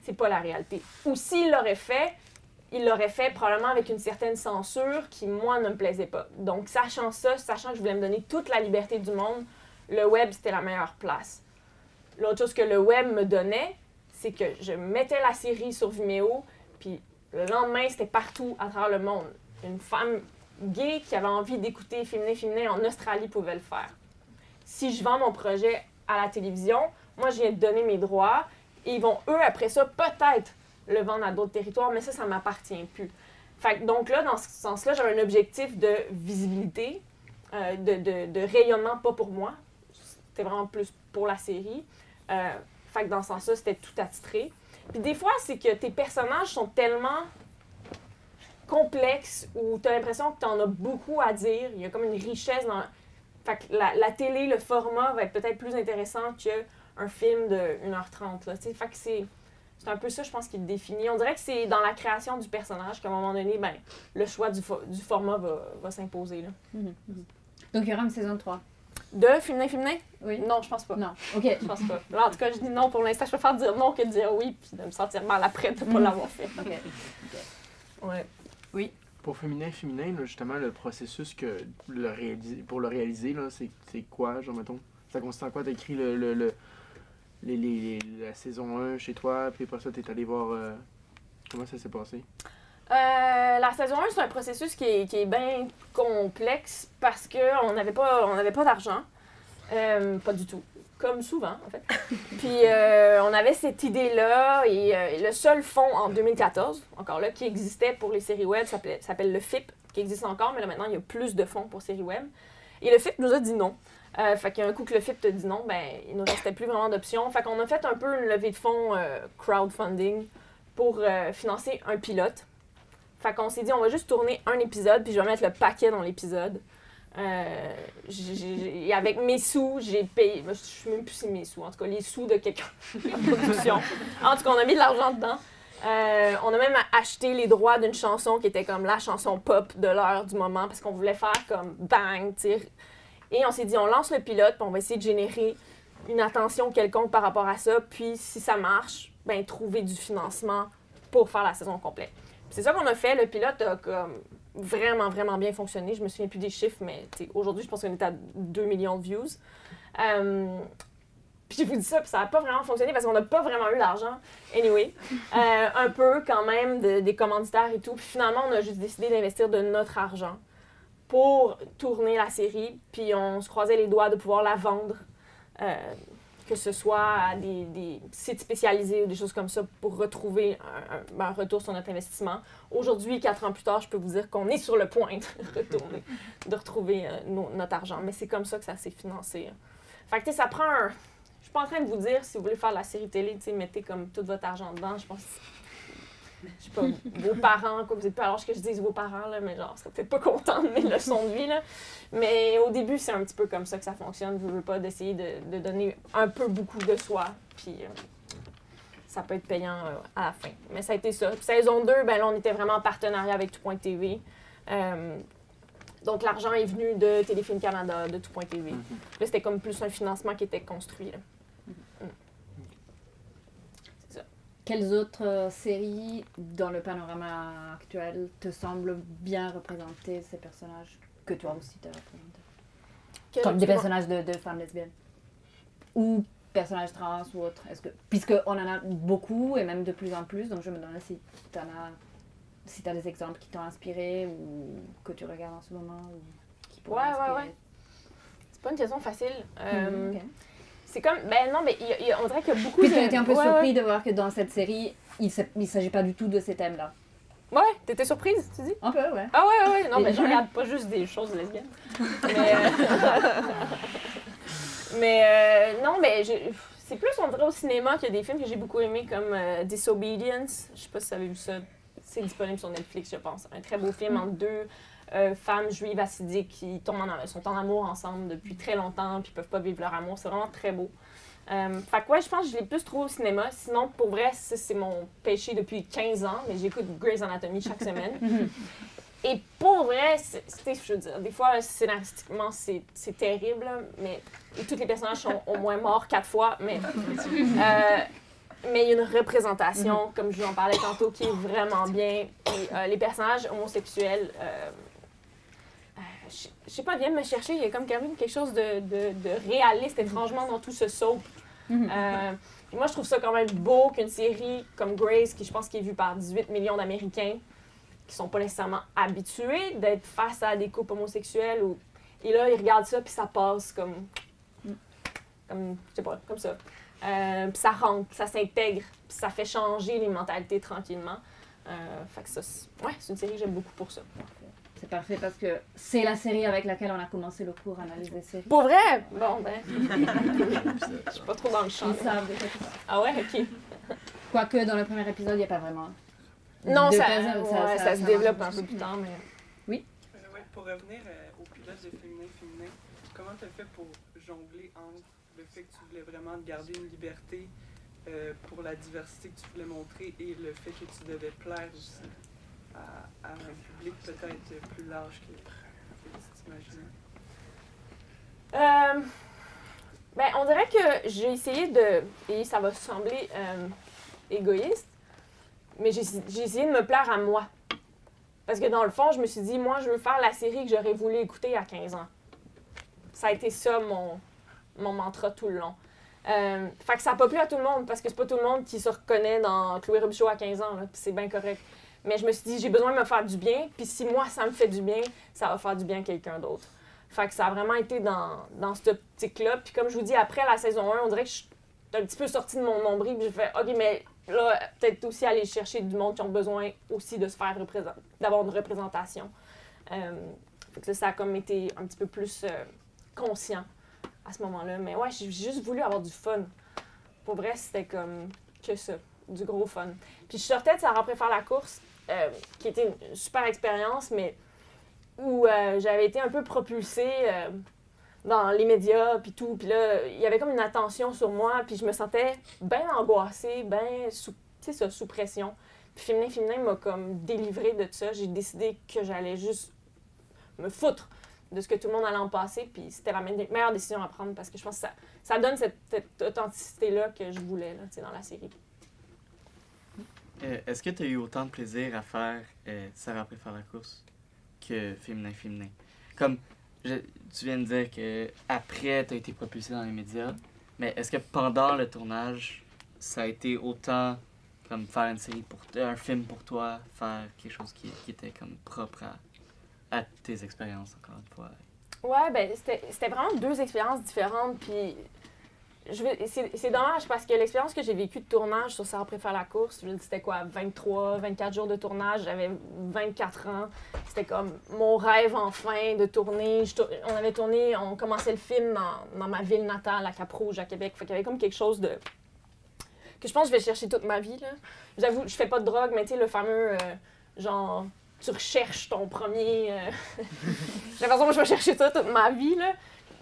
S2: C'est pas la réalité. Ou s'il l'aurait fait, il l'aurait fait probablement avec une certaine censure qui, moi, ne me plaisait pas. Donc, sachant ça, sachant que je voulais me donner toute la liberté du monde, le web, c'était la meilleure place. L'autre chose que le web me donnait, c'est que je mettais la série sur Vimeo, puis le lendemain, c'était partout à travers le monde. Une femme gay qui avait envie d'écouter Féminin en Australie pouvait le faire. Si je vends mon projet à la télévision, moi, je viens de donner mes droits, et ils vont, eux, après ça, peut-être le vendre à d'autres territoires, mais ça m'appartient plus. Fait que, donc là, dans ce sens-là, j'avais un objectif de visibilité, de rayonnement, pas pour moi. C'était vraiment plus pour la série. Fait que dans ce sens-là, c'était tout attitré. Puis des fois, c'est que tes personnages sont tellement complexes ou tu as l'impression que tu en as beaucoup à dire. Il y a comme une richesse dans... Fait que la télé, le format va être peut-être plus intéressant qu'un film de 1h30. Là, fait que c'est un peu ça, je pense, qui le définit. On dirait que c'est dans la création du personnage qu'à un moment donné, ben, le choix du format va s'imposer. Là.
S1: Donc, il y aura une saison 3.
S2: De Féminin?
S1: Oui.
S2: Non, je pense pas.
S1: Non, ok.
S2: Je pense pas. Là, en tout cas, je dis non pour l'instant. Je préfère dire non que de dire oui, puis de me sentir mal après de ne pas l'avoir fait.
S1: Ok.
S2: Ouais.
S7: Pour Féminin, là, justement, le processus pour le réaliser, là, c'est quoi, genre, mettons? Ça consiste en quoi? T'as écrit la saison 1 chez toi, puis après ça, t'es allé voir... comment ça s'est passé?
S2: La saison 1, c'est un processus qui est bien complexe parce qu'on n'avait pas d'argent. Pas du tout. Comme souvent, en fait. Puis on avait cette idée-là et le seul fonds en 2014, encore là, qui existait pour les séries web s'appelle le FIP, qui existe encore, mais là maintenant, il y a plus de fonds pour séries web. Et le FIP nous a dit non. Fait qu'un coup que le FIP te dit non, ben il nous restait plus vraiment d'options. Fait qu'on a fait un peu une levée de fonds crowdfunding pour financer un pilote. Fait qu'on s'est dit, on va juste tourner un épisode, puis je vais mettre le paquet dans l'épisode. Et avec mes sous, j'ai payé... Je sais même plus si c'est mes sous, en tout cas, les sous de quelqu'un en production. En tout cas, on a mis de l'argent dedans. On a même acheté les droits d'une chanson qui était comme la chanson pop de l'heure du moment, parce qu'on voulait faire comme bang, tire. Et on s'est dit, on lance le pilote, puis on va essayer de générer une attention quelconque par rapport à ça, puis si ça marche, ben trouver du financement pour faire la saison complète. C'est ça qu'on a fait. Le pilote a comme vraiment, vraiment bien fonctionné. Je me souviens plus des chiffres, mais aujourd'hui, je pense qu'on est à 2 millions de views. Puis je vous dis ça, puis ça n'a pas vraiment fonctionné parce qu'on n'a pas vraiment eu l'argent. Anyway, un peu quand même des commanditaires et tout. Puis finalement, on a juste décidé d'investir de notre argent pour tourner la série. Puis on se croisait les doigts de pouvoir la vendre. Que ce soit à des sites spécialisés ou des choses comme ça pour retrouver un retour sur notre investissement. Aujourd'hui, 4 ans plus tard, je peux vous dire qu'on est sur le point de retrouver notre argent. Mais c'est comme ça que ça s'est financé. Fait que ça prend un... Je suis pas en train de vous dire, si vous voulez faire de la série télé, mettez comme tout votre argent dedans. Je pense... Je sais pas, vos parents, quoi, vous êtes pas à l'âge que je dise vos parents, là, mais genre, seraient peut-être pas contents de mes leçons de vie, là. Mais au début, c'est un petit peu comme ça que ça fonctionne. Je veux pas d'essayer de donner un peu beaucoup de soi, puis ça peut être payant à la fin. Mais ça a été ça. Puis saison 2, ben là, on était vraiment en partenariat avec Tout.tv. Donc l'argent est venu de Téléfilm Canada, de Tout.tv. Là, c'était comme plus un financement qui était construit, là.
S1: Quelles autres séries dans le panorama actuel te semblent bien représenter ces personnages que toi aussi t'as représentés? Comme des personnages de femmes lesbiennes. Ou personnages trans ou autres. Puisqu'on en a beaucoup et même de plus en plus, donc je me demandais si t'as des exemples qui t'ont inspiré ou que tu regardes en ce moment. Ou qui pourraient inspirer.
S2: Ouais. C'est pas une question facile.
S1: Okay.
S2: C'est comme... Ben non, mais on dirait qu'il y a beaucoup
S1: Puis t'as été un peu surpris de voir que dans cette série, il s'agit pas du tout de ces thèmes-là.
S2: Ouais, t'étais surprise, tu dis?
S1: Un peu, ouais.
S2: Ah ouais. Non, mais je regarde pas juste des choses lesbiennes. Non, mais c'est plus, on dirait, au cinéma qu'il y a des films que j'ai beaucoup aimés, comme Disobedience. Je sais pas si vous avez vu ça. C'est disponible sur Netflix, je pense. Un très beau film entre deux femmes juives assidiques qui sont en amour ensemble depuis très longtemps puis peuvent pas vivre leur amour. C'est vraiment très beau. Fait que ouais, je pense que je l'ai plus trouvé au cinéma. Sinon, pour vrai, c'est mon péché depuis 15 ans, mais j'écoute Grey's Anatomy chaque semaine. Et pour vrai, je veux dire, des fois, scénaristiquement, c'est terrible, mais et tous les personnages sont au moins morts 4 fois, mais il y a une représentation, comme je vous en parlais tantôt, qui est vraiment bien. Et les personnages homosexuels, je sais pas, viennent me chercher, il y a comme quand même quelque chose de réaliste, étrangement, dans tout ce soap. Et moi, je trouve ça quand même beau qu'une série comme Grey's, qui je pense qui est vue par 18 millions d'Américains, qui sont pas nécessairement habitués d'être face à des couples homosexuels, et là, ils regardent ça, puis ça passe comme je sais pas, comme ça. Puis ça rentre, ça s'intègre, puis ça fait changer les mentalités tranquillement. Fait que ça, c'est une série que j'aime beaucoup pour ça.
S1: C'est parfait parce que c'est la série avec laquelle on a commencé le cours Analyse des séries.
S2: Pour vrai? Bon, ben. Je suis pas trop dans le champ.
S1: Ils savent déjà tout ça.
S2: Ah ouais? OK.
S1: Quoique dans le premier épisode, il n'y a pas vraiment.
S2: Non,
S1: de
S2: ça
S1: personnes,
S2: se développe un peu plus tard, mais.
S9: Ouais, pour revenir au pilote de Féminin, comment tu as fait pour jongler entre le fait que tu voulais vraiment garder une liberté pour la diversité que tu voulais montrer et le fait que tu devais plaire aussi à un public peut-être plus large que tu t'imaginais?
S2: Ben, on dirait que j'ai essayé et ça va sembler égoïste, mais j'ai essayé de me plaire à moi. Parce que dans le fond, je me suis dit, moi, je veux faire la série que j'aurais voulu écouter à 15 ans. Ça a été ça, mon mantra tout le long. Fait que ça n'a pas plu à tout le monde, parce que c'est pas tout le monde qui se reconnaît dans Chloé Robichaud à 15 ans, là, puis c'est bien correct. Mais je me suis dit, j'ai besoin de me faire du bien, puis si moi, ça me fait du bien, ça va faire du bien à quelqu'un d'autre. Fait que ça a vraiment été dans cette optique-là. Puis comme je vous dis, après la saison 1, on dirait que je suis un petit peu sortie de mon nombril, puis j'ai fait, OK, mais là, peut-être aussi aller chercher du monde qui ont besoin aussi de se faire d'avoir une représentation. Fait que ça a comme été un petit peu plus conscient à ce moment-là. Mais ouais, j'ai juste voulu avoir du fun. Pour vrai, c'était comme que ça, du gros fun. Puis je sortais de Sarah préfère la course, qui était une super expérience, mais où j'avais été un peu propulsée dans les médias, puis tout. Puis là, il y avait comme une attention sur moi, puis je me sentais bien angoissée, bien sous pression. Puis Féminin m'a comme délivrée de ça. J'ai décidé que j'allais juste me foutre de ce que tout le monde allait en passer, puis c'était la meilleure décision à prendre, parce que je pense que ça donne cette authenticité-là que je voulais là, dans la série.
S4: Est-ce que tu as eu autant de plaisir à faire Sarah préfère la course que Féminin? Comme tu viens de dire que après tu as été propulsé dans les médias, mais est-ce que pendant le tournage, ça a été autant comme faire une série un film pour toi, faire quelque chose qui était comme propre à tes expériences, encore une fois?
S2: Ouais, ben c'était vraiment 2 expériences différentes, puis c'est dommage parce que l'expérience que j'ai vécue de tournage sur Sarah préfère la course, c'était quoi, 24 jours de tournage, j'avais 24 ans, c'était comme mon rêve enfin de tourner. On commençait le film dans ma ville natale, à Cap-Rouge, à Québec, fait qu'il y avait comme quelque chose que je pense que je vais chercher toute ma vie, là. J'avoue, je fais pas de drogue, mais tu sais, le fameux, genre, tu recherches ton premier... J'ai l'impression que je vais chercher ça toute ma vie, là.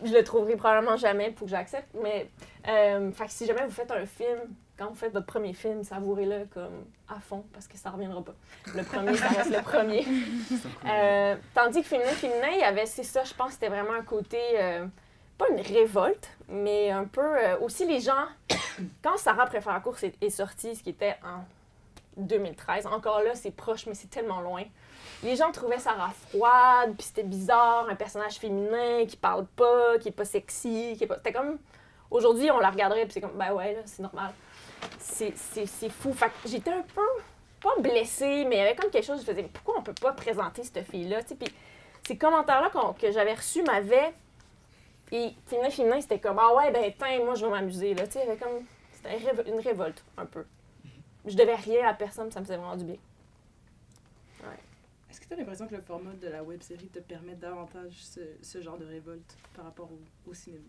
S2: Je le trouverai probablement jamais pour que j'accepte, mais fait que si jamais vous faites un film, quand vous faites votre premier film, savourez-le comme à fond, parce que ça reviendra pas. Le premier, ça reste le premier. Tandis que Féminin, il y avait, c'est ça, je pense que c'était vraiment un côté, pas une révolte, mais un peu, aussi les gens, quand Sarah préfère la course est sortie, ce qui était en 2013, encore là, c'est proche, mais c'est tellement loin. Les gens trouvaient Sarah froide, puis c'était bizarre, un personnage féminin qui parle pas, qui est pas sexy, qui est pas... C'était comme... Aujourd'hui, on la regarderait, puis c'est comme, ben ouais, là, c'est normal. C'est fou. Fait que j'étais un peu, pas blessée, mais il y avait comme quelque chose, je faisais, pourquoi on peut pas présenter cette fille-là, tu sais, puis ces commentaires-là que j'avais reçus m'avaient... Et Féminin, c'était comme, ah ouais, ben tiens, moi, je vais m'amuser, là, tu sais, il y avait comme... C'était une révolte, un peu. Je devais rien à personne, ça me faisait vraiment du bien.
S10: Est-ce que tu as l'impression que le format de la web-série te permet davantage ce genre de révolte par rapport au cinéma?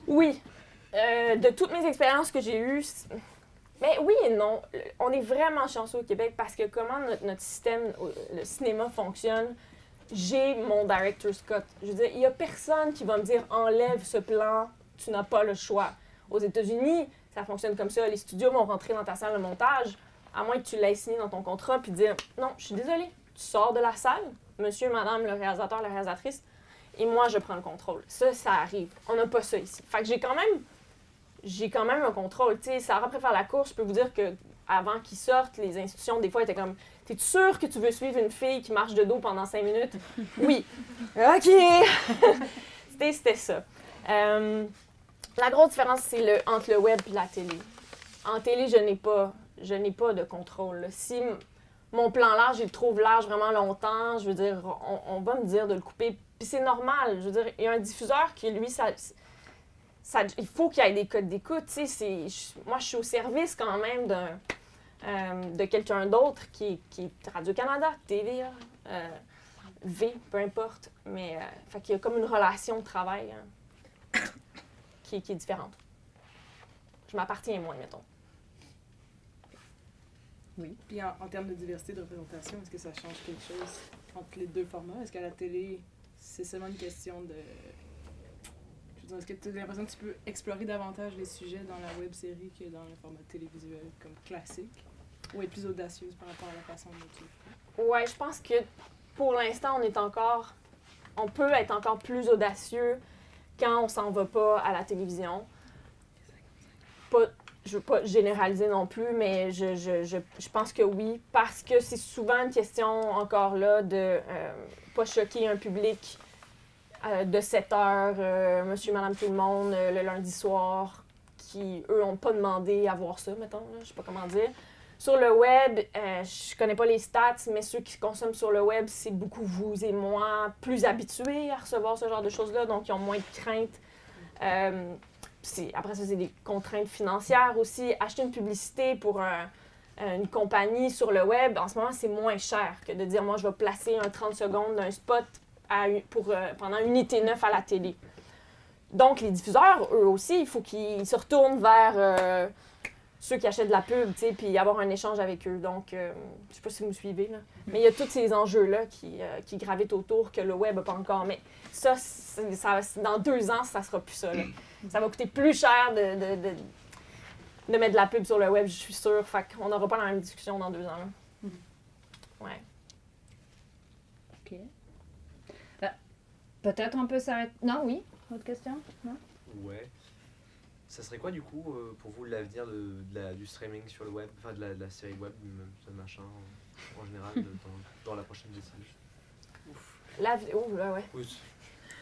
S2: Oui. De toutes mes expériences que j'ai eues, mais oui et non. On est vraiment chanceux au Québec parce que comment notre système, le cinéma fonctionne, j'ai mon director's cut. Je veux dire, il n'y a personne qui va me dire « enlève ce plan, tu n'as pas le choix ». Aux États-Unis, ça fonctionne comme ça. Les studios vont rentrer dans ta salle de montage, à moins que tu l'aies signé dans ton contrat, puis dire « non, je suis désolée, tu sors de la salle, monsieur, madame, le réalisateur, la réalisatrice, et moi, je prends le contrôle. » Ça arrive. On n'a pas ça ici. Fait que j'ai quand même un contrôle. Tu sais, Sarah préfère la course, je peux vous dire que avant qu'ils sortent, les institutions, des fois, étaient comme « T'es sûre que tu veux suivre une fille qui marche de dos pendant 5 minutes? » Oui. OK! C'était ça. La grosse différence, c'est entre le web et la télé. En télé, je n'ai pas de contrôle. Là. Si mon plan large, il le trouve large vraiment longtemps, je veux dire, on va me dire de le couper. Puis c'est normal. Je veux dire, il y a un diffuseur qui, lui, il faut qu'il y ait des codes d'écoute. Moi, je suis au service quand même de quelqu'un d'autre qui est Radio-Canada, TVA, V, peu importe. Mais fait qu'il y a comme une relation de travail qui est différente. Je m'appartiens moins, mettons.
S10: Oui. Puis en termes de diversité de représentation, est-ce que ça change quelque chose entre les deux formats? Est-ce qu'à la télé, c'est seulement une question de... Je veux dire, est-ce que tu as l'impression que tu peux explorer davantage les sujets dans la web série que dans le format télévisuel comme classique? Ou être plus audacieuse par rapport à la façon dont tu le fais?
S2: Ouais, je pense que pour l'instant, on peut être encore plus audacieux quand on s'en va pas à la télévision. Je veux pas généraliser non plus, mais je pense que oui, parce que c'est souvent une question encore là de pas choquer un public de 7 heures, monsieur, madame, tout le monde, le lundi soir, qui, eux, n'ont pas demandé à voir ça, mettons, là, je sais pas comment dire. Sur le web, je connais pas les stats, mais ceux qui consomment sur le web, c'est beaucoup vous et moi, plus habitués à recevoir ce genre de choses-là, donc ils ont moins de crainte. Après ça, c'est des contraintes financières aussi. Acheter une publicité pour une compagnie sur le web, en ce moment, c'est moins cher que de dire, moi, je vais placer un 30 secondes d'un spot pendant unité 9 à la télé. Donc, les diffuseurs, eux aussi, il faut qu'ils se retournent vers ceux qui achètent de la pub, tu sais, puis avoir un échange avec eux. Donc, je sais pas si vous me suivez, là. Mais il y a tous ces enjeux-là qui gravitent autour que le web n'a pas encore. Mais ça, dans 2 ans, ça sera plus ça, là. Ça va coûter plus cher de mettre de la pub sur le web, je suis sûre. Fait qu'on n'aura pas la même discussion dans 2 ans, là. Ouais.
S1: OK. Peut-être on peut s'arrêter... Non, oui? Autre question? Non?
S6: Ouais. Ça serait quoi, du coup, pour vous, l'avenir du streaming sur le web, enfin de la série web, ce machin, en général, dans la prochaine décennie?
S2: Ouais.
S6: Oui,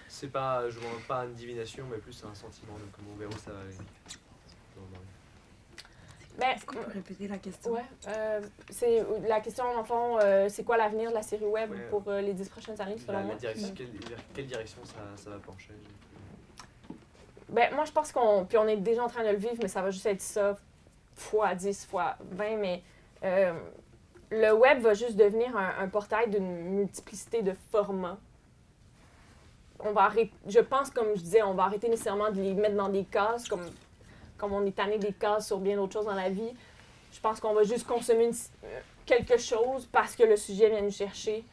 S6: c'est pas, je demande pas une divination, mais plus un sentiment de comment on verra où ça va aller.
S10: Est-ce qu'on peut répéter la question?
S2: Ouais. C'est la question, en fond, c'est quoi l'avenir de la série web pour les 10 prochaines années, selon moi?
S6: Quelle direction ça va pencher?
S2: Ben, moi, je pense qu'on est déjà en train de le vivre, mais ça va juste être ça fois 10, fois 20, mais le web va juste devenir un portail d'une multiplicité de formats. Je pense, comme je disais, on va arrêter nécessairement de les mettre dans des cases, comme on est tanné des cases sur bien d'autres choses dans la vie. Je pense qu'on va juste consommer quelque chose parce que le sujet vient nous chercher.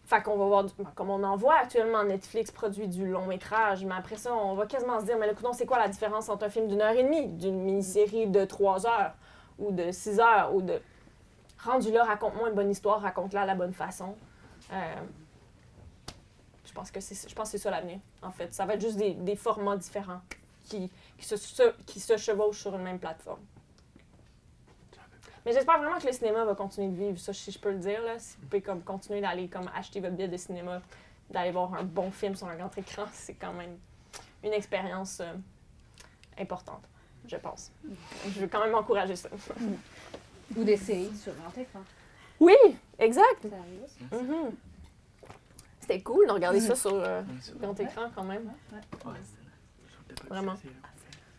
S2: Fait qu'on va voir, comme on en voit actuellement, Netflix produit du long métrage, mais après ça, on va quasiment se dire, mais écoutons, c'est quoi la différence entre un film d'1h30, d'une mini-série de 3 heures, ou de 6 heures, ou de... Rendu là, raconte-moi une bonne histoire, raconte-la à la bonne façon. Je pense que c'est ça l'avenir, en fait. Ça va être juste des formats différents qui se chevauchent sur une même plateforme. Mais j'espère vraiment que le cinéma va continuer de vivre, ça, si je peux le dire. Là. Si vous pouvez continuer d'aller acheter votre billet de cinéma, d'aller voir un bon film sur un grand écran, c'est quand même une expérience importante, je pense. Je veux quand même encourager ça.
S1: Ou des séries sur grand écran.
S2: Oui, exact.
S1: Ça arrive aussi.
S2: Mm-hmm. C'était cool de regarder ça sur grand écran quand même.
S1: Ouais.
S2: Vraiment.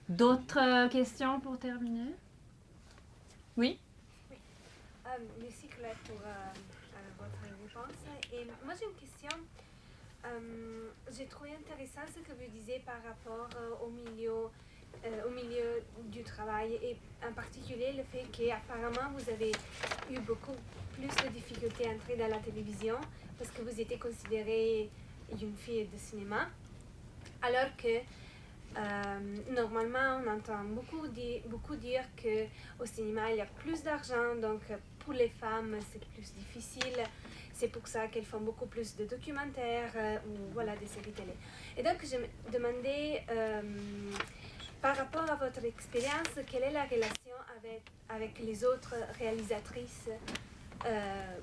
S1: D'autres questions pour terminer? Oui?
S11: Merci Colette pour votre réponse. Et moi j'ai une question. J'ai trouvé intéressant ce que vous disiez par rapport au milieu du travail et en particulier le fait qu'apparemment vous avez eu beaucoup plus de difficultés à entrer dans la télévision parce que vous étiez considérée une fille de cinéma, alors que normalement on entend beaucoup dire qu'au cinéma il y a plus d'argent, donc pour les femmes c'est plus difficile. C'est pour ça qu'elles font beaucoup plus de documentaires ou voilà, des séries télé. Et donc je me demandais, par rapport à votre expérience, quelle est la relation avec les autres réalisatrices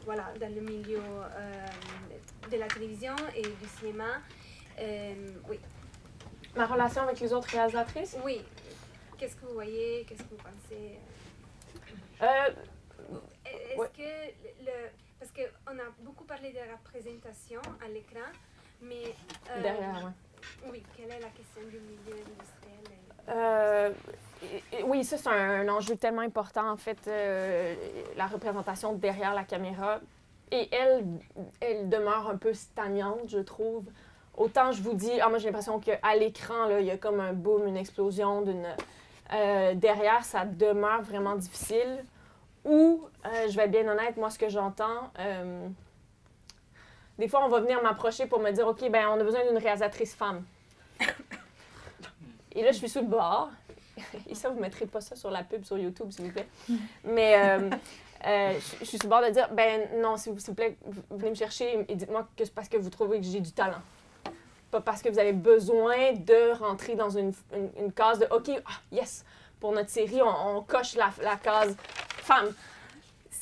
S11: voilà, dans le milieu de la télévision et du cinéma. Oui.
S2: Ma relation avec les autres réalisatrices?
S11: Oui. Qu'est-ce que vous voyez? Qu'est-ce que vous pensez? Est-ce
S2: ouais.
S11: que parce qu'on a beaucoup parlé de représentation à l'écran, mais...
S2: Derrière, oui.
S11: Oui, quelle est la question du milieu industriel?
S2: Oui, ça, c'est un enjeu tellement important, en fait, la représentation derrière la caméra. Et elle demeure un peu stagnante, je trouve. Autant je vous dis, moi j'ai l'impression qu'à l'écran, là, il y a comme un boom, une explosion. Derrière, ça demeure vraiment difficile. Ou, je vais être bien honnête, moi, ce que j'entends, des fois, on va venir m'approcher pour me dire, OK, ben on a besoin d'une réalisatrice femme. Et là, je suis sous le bord. Et ça, vous ne mettrez pas ça sur la pub sur YouTube, s'il vous plaît. Mais je suis sur le bord de dire, ben non, s'il vous plaît, venez me chercher et dites-moi que c'est parce que vous trouvez que j'ai du talent. Pas parce que vous avez besoin de rentrer dans une case de, OK, yes, pour notre série, on coche la case femme.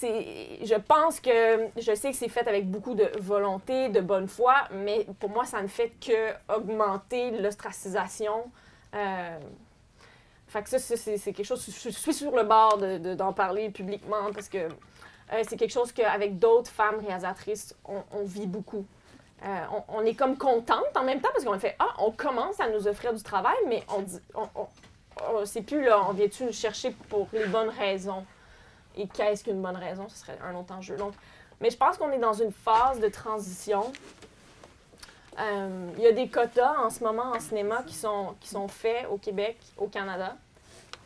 S2: Je pense que, je sais que c'est fait avec beaucoup de volonté, de bonne foi, mais pour moi, ça ne fait qu'augmenter l'ostracisation. Fait que ça, c'est quelque chose, je suis sur le bord d'en parler publiquement parce que c'est quelque chose qu'avec d'autres femmes réalisatrices, on vit beaucoup. On est comme contente en même temps parce qu'on fait, on commence à nous offrir du travail, mais on dit, c'est plus là, on vient-tu nous chercher pour les bonnes raisons? Et qu'est-ce qu'une bonne raison? Ce serait un autre enjeu. Donc, mais je pense qu'on est dans une phase de transition. Il y a des quotas en ce moment en cinéma qui sont faits au Québec, au Canada.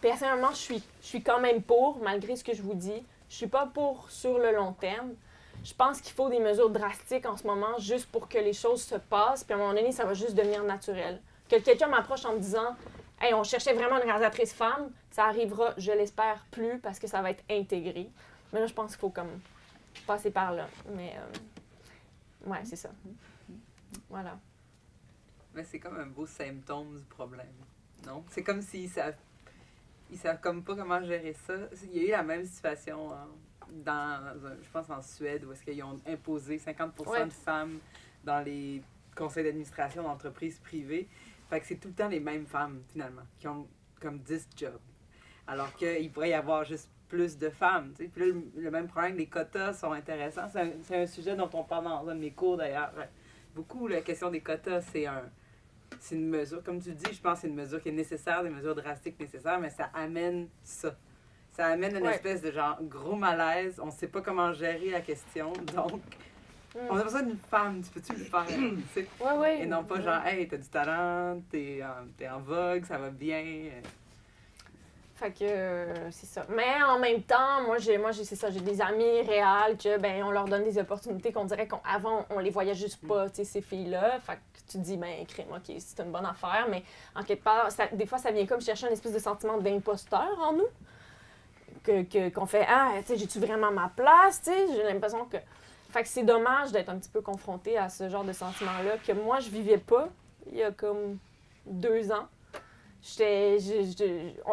S2: Personnellement, je suis quand même pour, malgré ce que je vous dis. Je suis pas pour sur le long terme. Je pense qu'il faut des mesures drastiques en ce moment juste pour que les choses se passent. Puis à un moment donné, ça va juste devenir naturel. Que quelqu'un m'approche en me disant « Hey, on cherchait vraiment une réalisatrice femme », ça arrivera, je l'espère, plus parce que ça va être intégré. Mais là, je pense qu'il faut comme passer par là. Mais ouais, c'est ça. Voilà.
S3: Mais c'est comme un beau symptôme du problème, non? C'est comme s'ils savent comme pas comment gérer ça. Il y a eu la même situation je pense en Suède, où est-ce qu'ils ont imposé 50% de femmes dans les conseils d'administration d'entreprises privées. Fait que c'est tout le temps les mêmes femmes, finalement, qui ont comme 10 jobs. Alors qu'il pourrait y avoir juste plus de femmes. T'sais. Puis là, le même problème, les quotas sont intéressants. C'est un sujet dont on parle dans un de mes cours, d'ailleurs. Beaucoup, la question des quotas, c'est une mesure, comme tu dis, je pense que c'est une mesure qui est nécessaire, des mesures drastiques nécessaires, mais ça amène ça. Ça amène une espèce de genre gros malaise. On ne sait pas comment gérer la question, donc... On a besoin d'une femme, tu peux-tu le faire? Et non pas genre, hey, t'as du talent, t'es en vogue, ça va bien.
S2: Fait que c'est ça. Mais en même temps, moi j'ai des amis réels que, ben, on leur donne des opportunités qu'on dirait qu'avant, on les voyait juste pas, tu sais, ces filles-là. Fait que tu te dis, ben, crème, OK, c'est une bonne affaire, mais en quelque part, des fois, ça vient comme chercher une espèce de sentiment d'imposteur en nous. Qu'on fait, tu sais, j'ai-tu vraiment ma place, tu sais? J'ai l'impression que... Fait que c'est dommage d'être un petit peu confronté à ce genre de sentiment-là que moi, je vivais pas il y a comme 2 ans.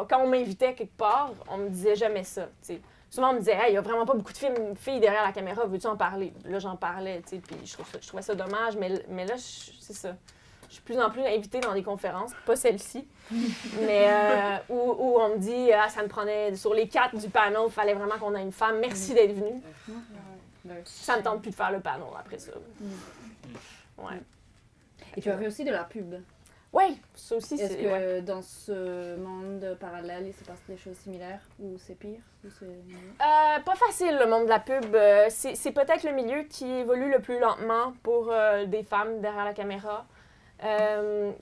S2: Quand on m'invitait quelque part, on me disait jamais ça, tu sais. Souvent, on me disait, hey, il y a vraiment pas beaucoup de filles derrière la caméra, veux-tu en parler? Là, j'en parlais, tu sais, puis je trouvais ça dommage, mais là, c'est ça. Je suis de plus en plus invitée dans des conférences, pas celle-ci, mais où on me dit, ça me prenait, sur les 4 du panel, il fallait vraiment qu'on ait une femme, merci d'être venue. Ça me tente plus de faire le panel après ça. Ouais.
S1: Et tu as fait aussi de la pub.
S2: Oui, ça aussi,
S1: Est-ce que dans ce monde parallèle, il se passe des choses similaires ou c'est pire? Ou
S2: pas facile, le monde de la pub. C'est peut-être le milieu qui évolue le plus lentement pour des femmes derrière la caméra. En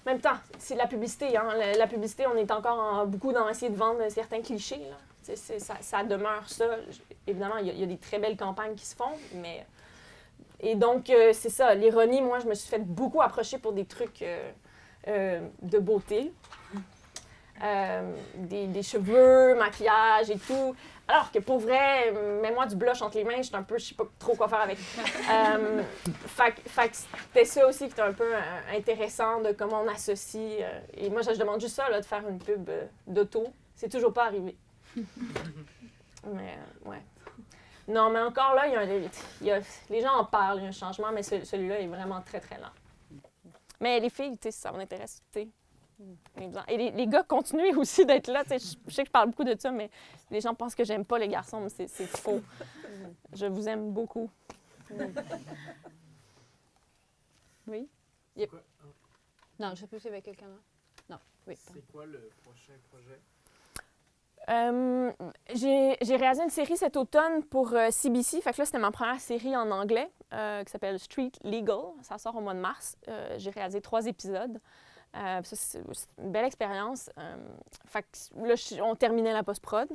S2: même temps, c'est de la publicité. Hein. La publicité, on est encore beaucoup dans essayer de vendre certains clichés. Là. Ça demeure ça. Évidemment, il y a des très belles campagnes qui se font, mais... Et donc, c'est ça, l'ironie, moi, je me suis fait beaucoup approcher pour des trucs de beauté. Des cheveux, maquillage et tout. Alors que pour vrai, mets-moi du blush entre les mains, je sais pas trop quoi faire avec. Fait que c'était ça aussi qui était un peu intéressant de comment on associe. Et moi, je demande juste ça, là, de faire une pub d'auto. C'est toujours pas arrivé. Mais, ouais. Non, mais encore là, les gens en parlent, il y a un changement, mais celui-là est vraiment très, très lent. Mais les filles, tu sais, ça m'intéresse, tu sais. Et les gars continuent aussi d'être là. Je sais que je parle beaucoup de ça, mais les gens pensent que j'aime pas les garçons, mais c'est faux. Je vous aime beaucoup. Oui? Yep. Non, je sais plus s'il y avait quelqu'un là. Non, oui.
S5: C'est quoi le prochain projet?
S2: J'ai réalisé une série cet automne pour CBC. Fait que là, c'était ma première série en anglais qui s'appelle Street Legal. Ça sort au mois de mars. J'ai réalisé 3 épisodes. Ça, c'est une belle expérience. Fait que là, on terminait la post-prod.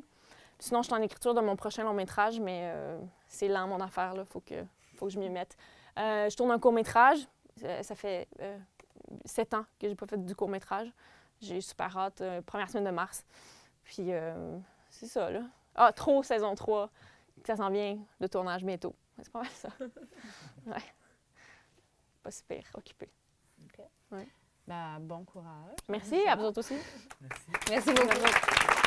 S2: Sinon, je suis en écriture de mon prochain long-métrage, mais c'est lent, mon affaire. Là. Faut que je m'y mette. Je tourne un court-métrage. Ça fait 7 ans que j'ai pas fait du court-métrage. J'ai super hâte. Première semaine de mars. Puis, c'est ça, là. Ah, Trop, saison 3. Ça s'en vient de tournage bientôt. C'est pas mal ça. Ouais. Pas super occupé.
S1: OK.
S2: Ouais.
S1: Ben, bon courage.
S2: Merci, à vous autres aussi.
S5: Merci.
S1: Merci beaucoup.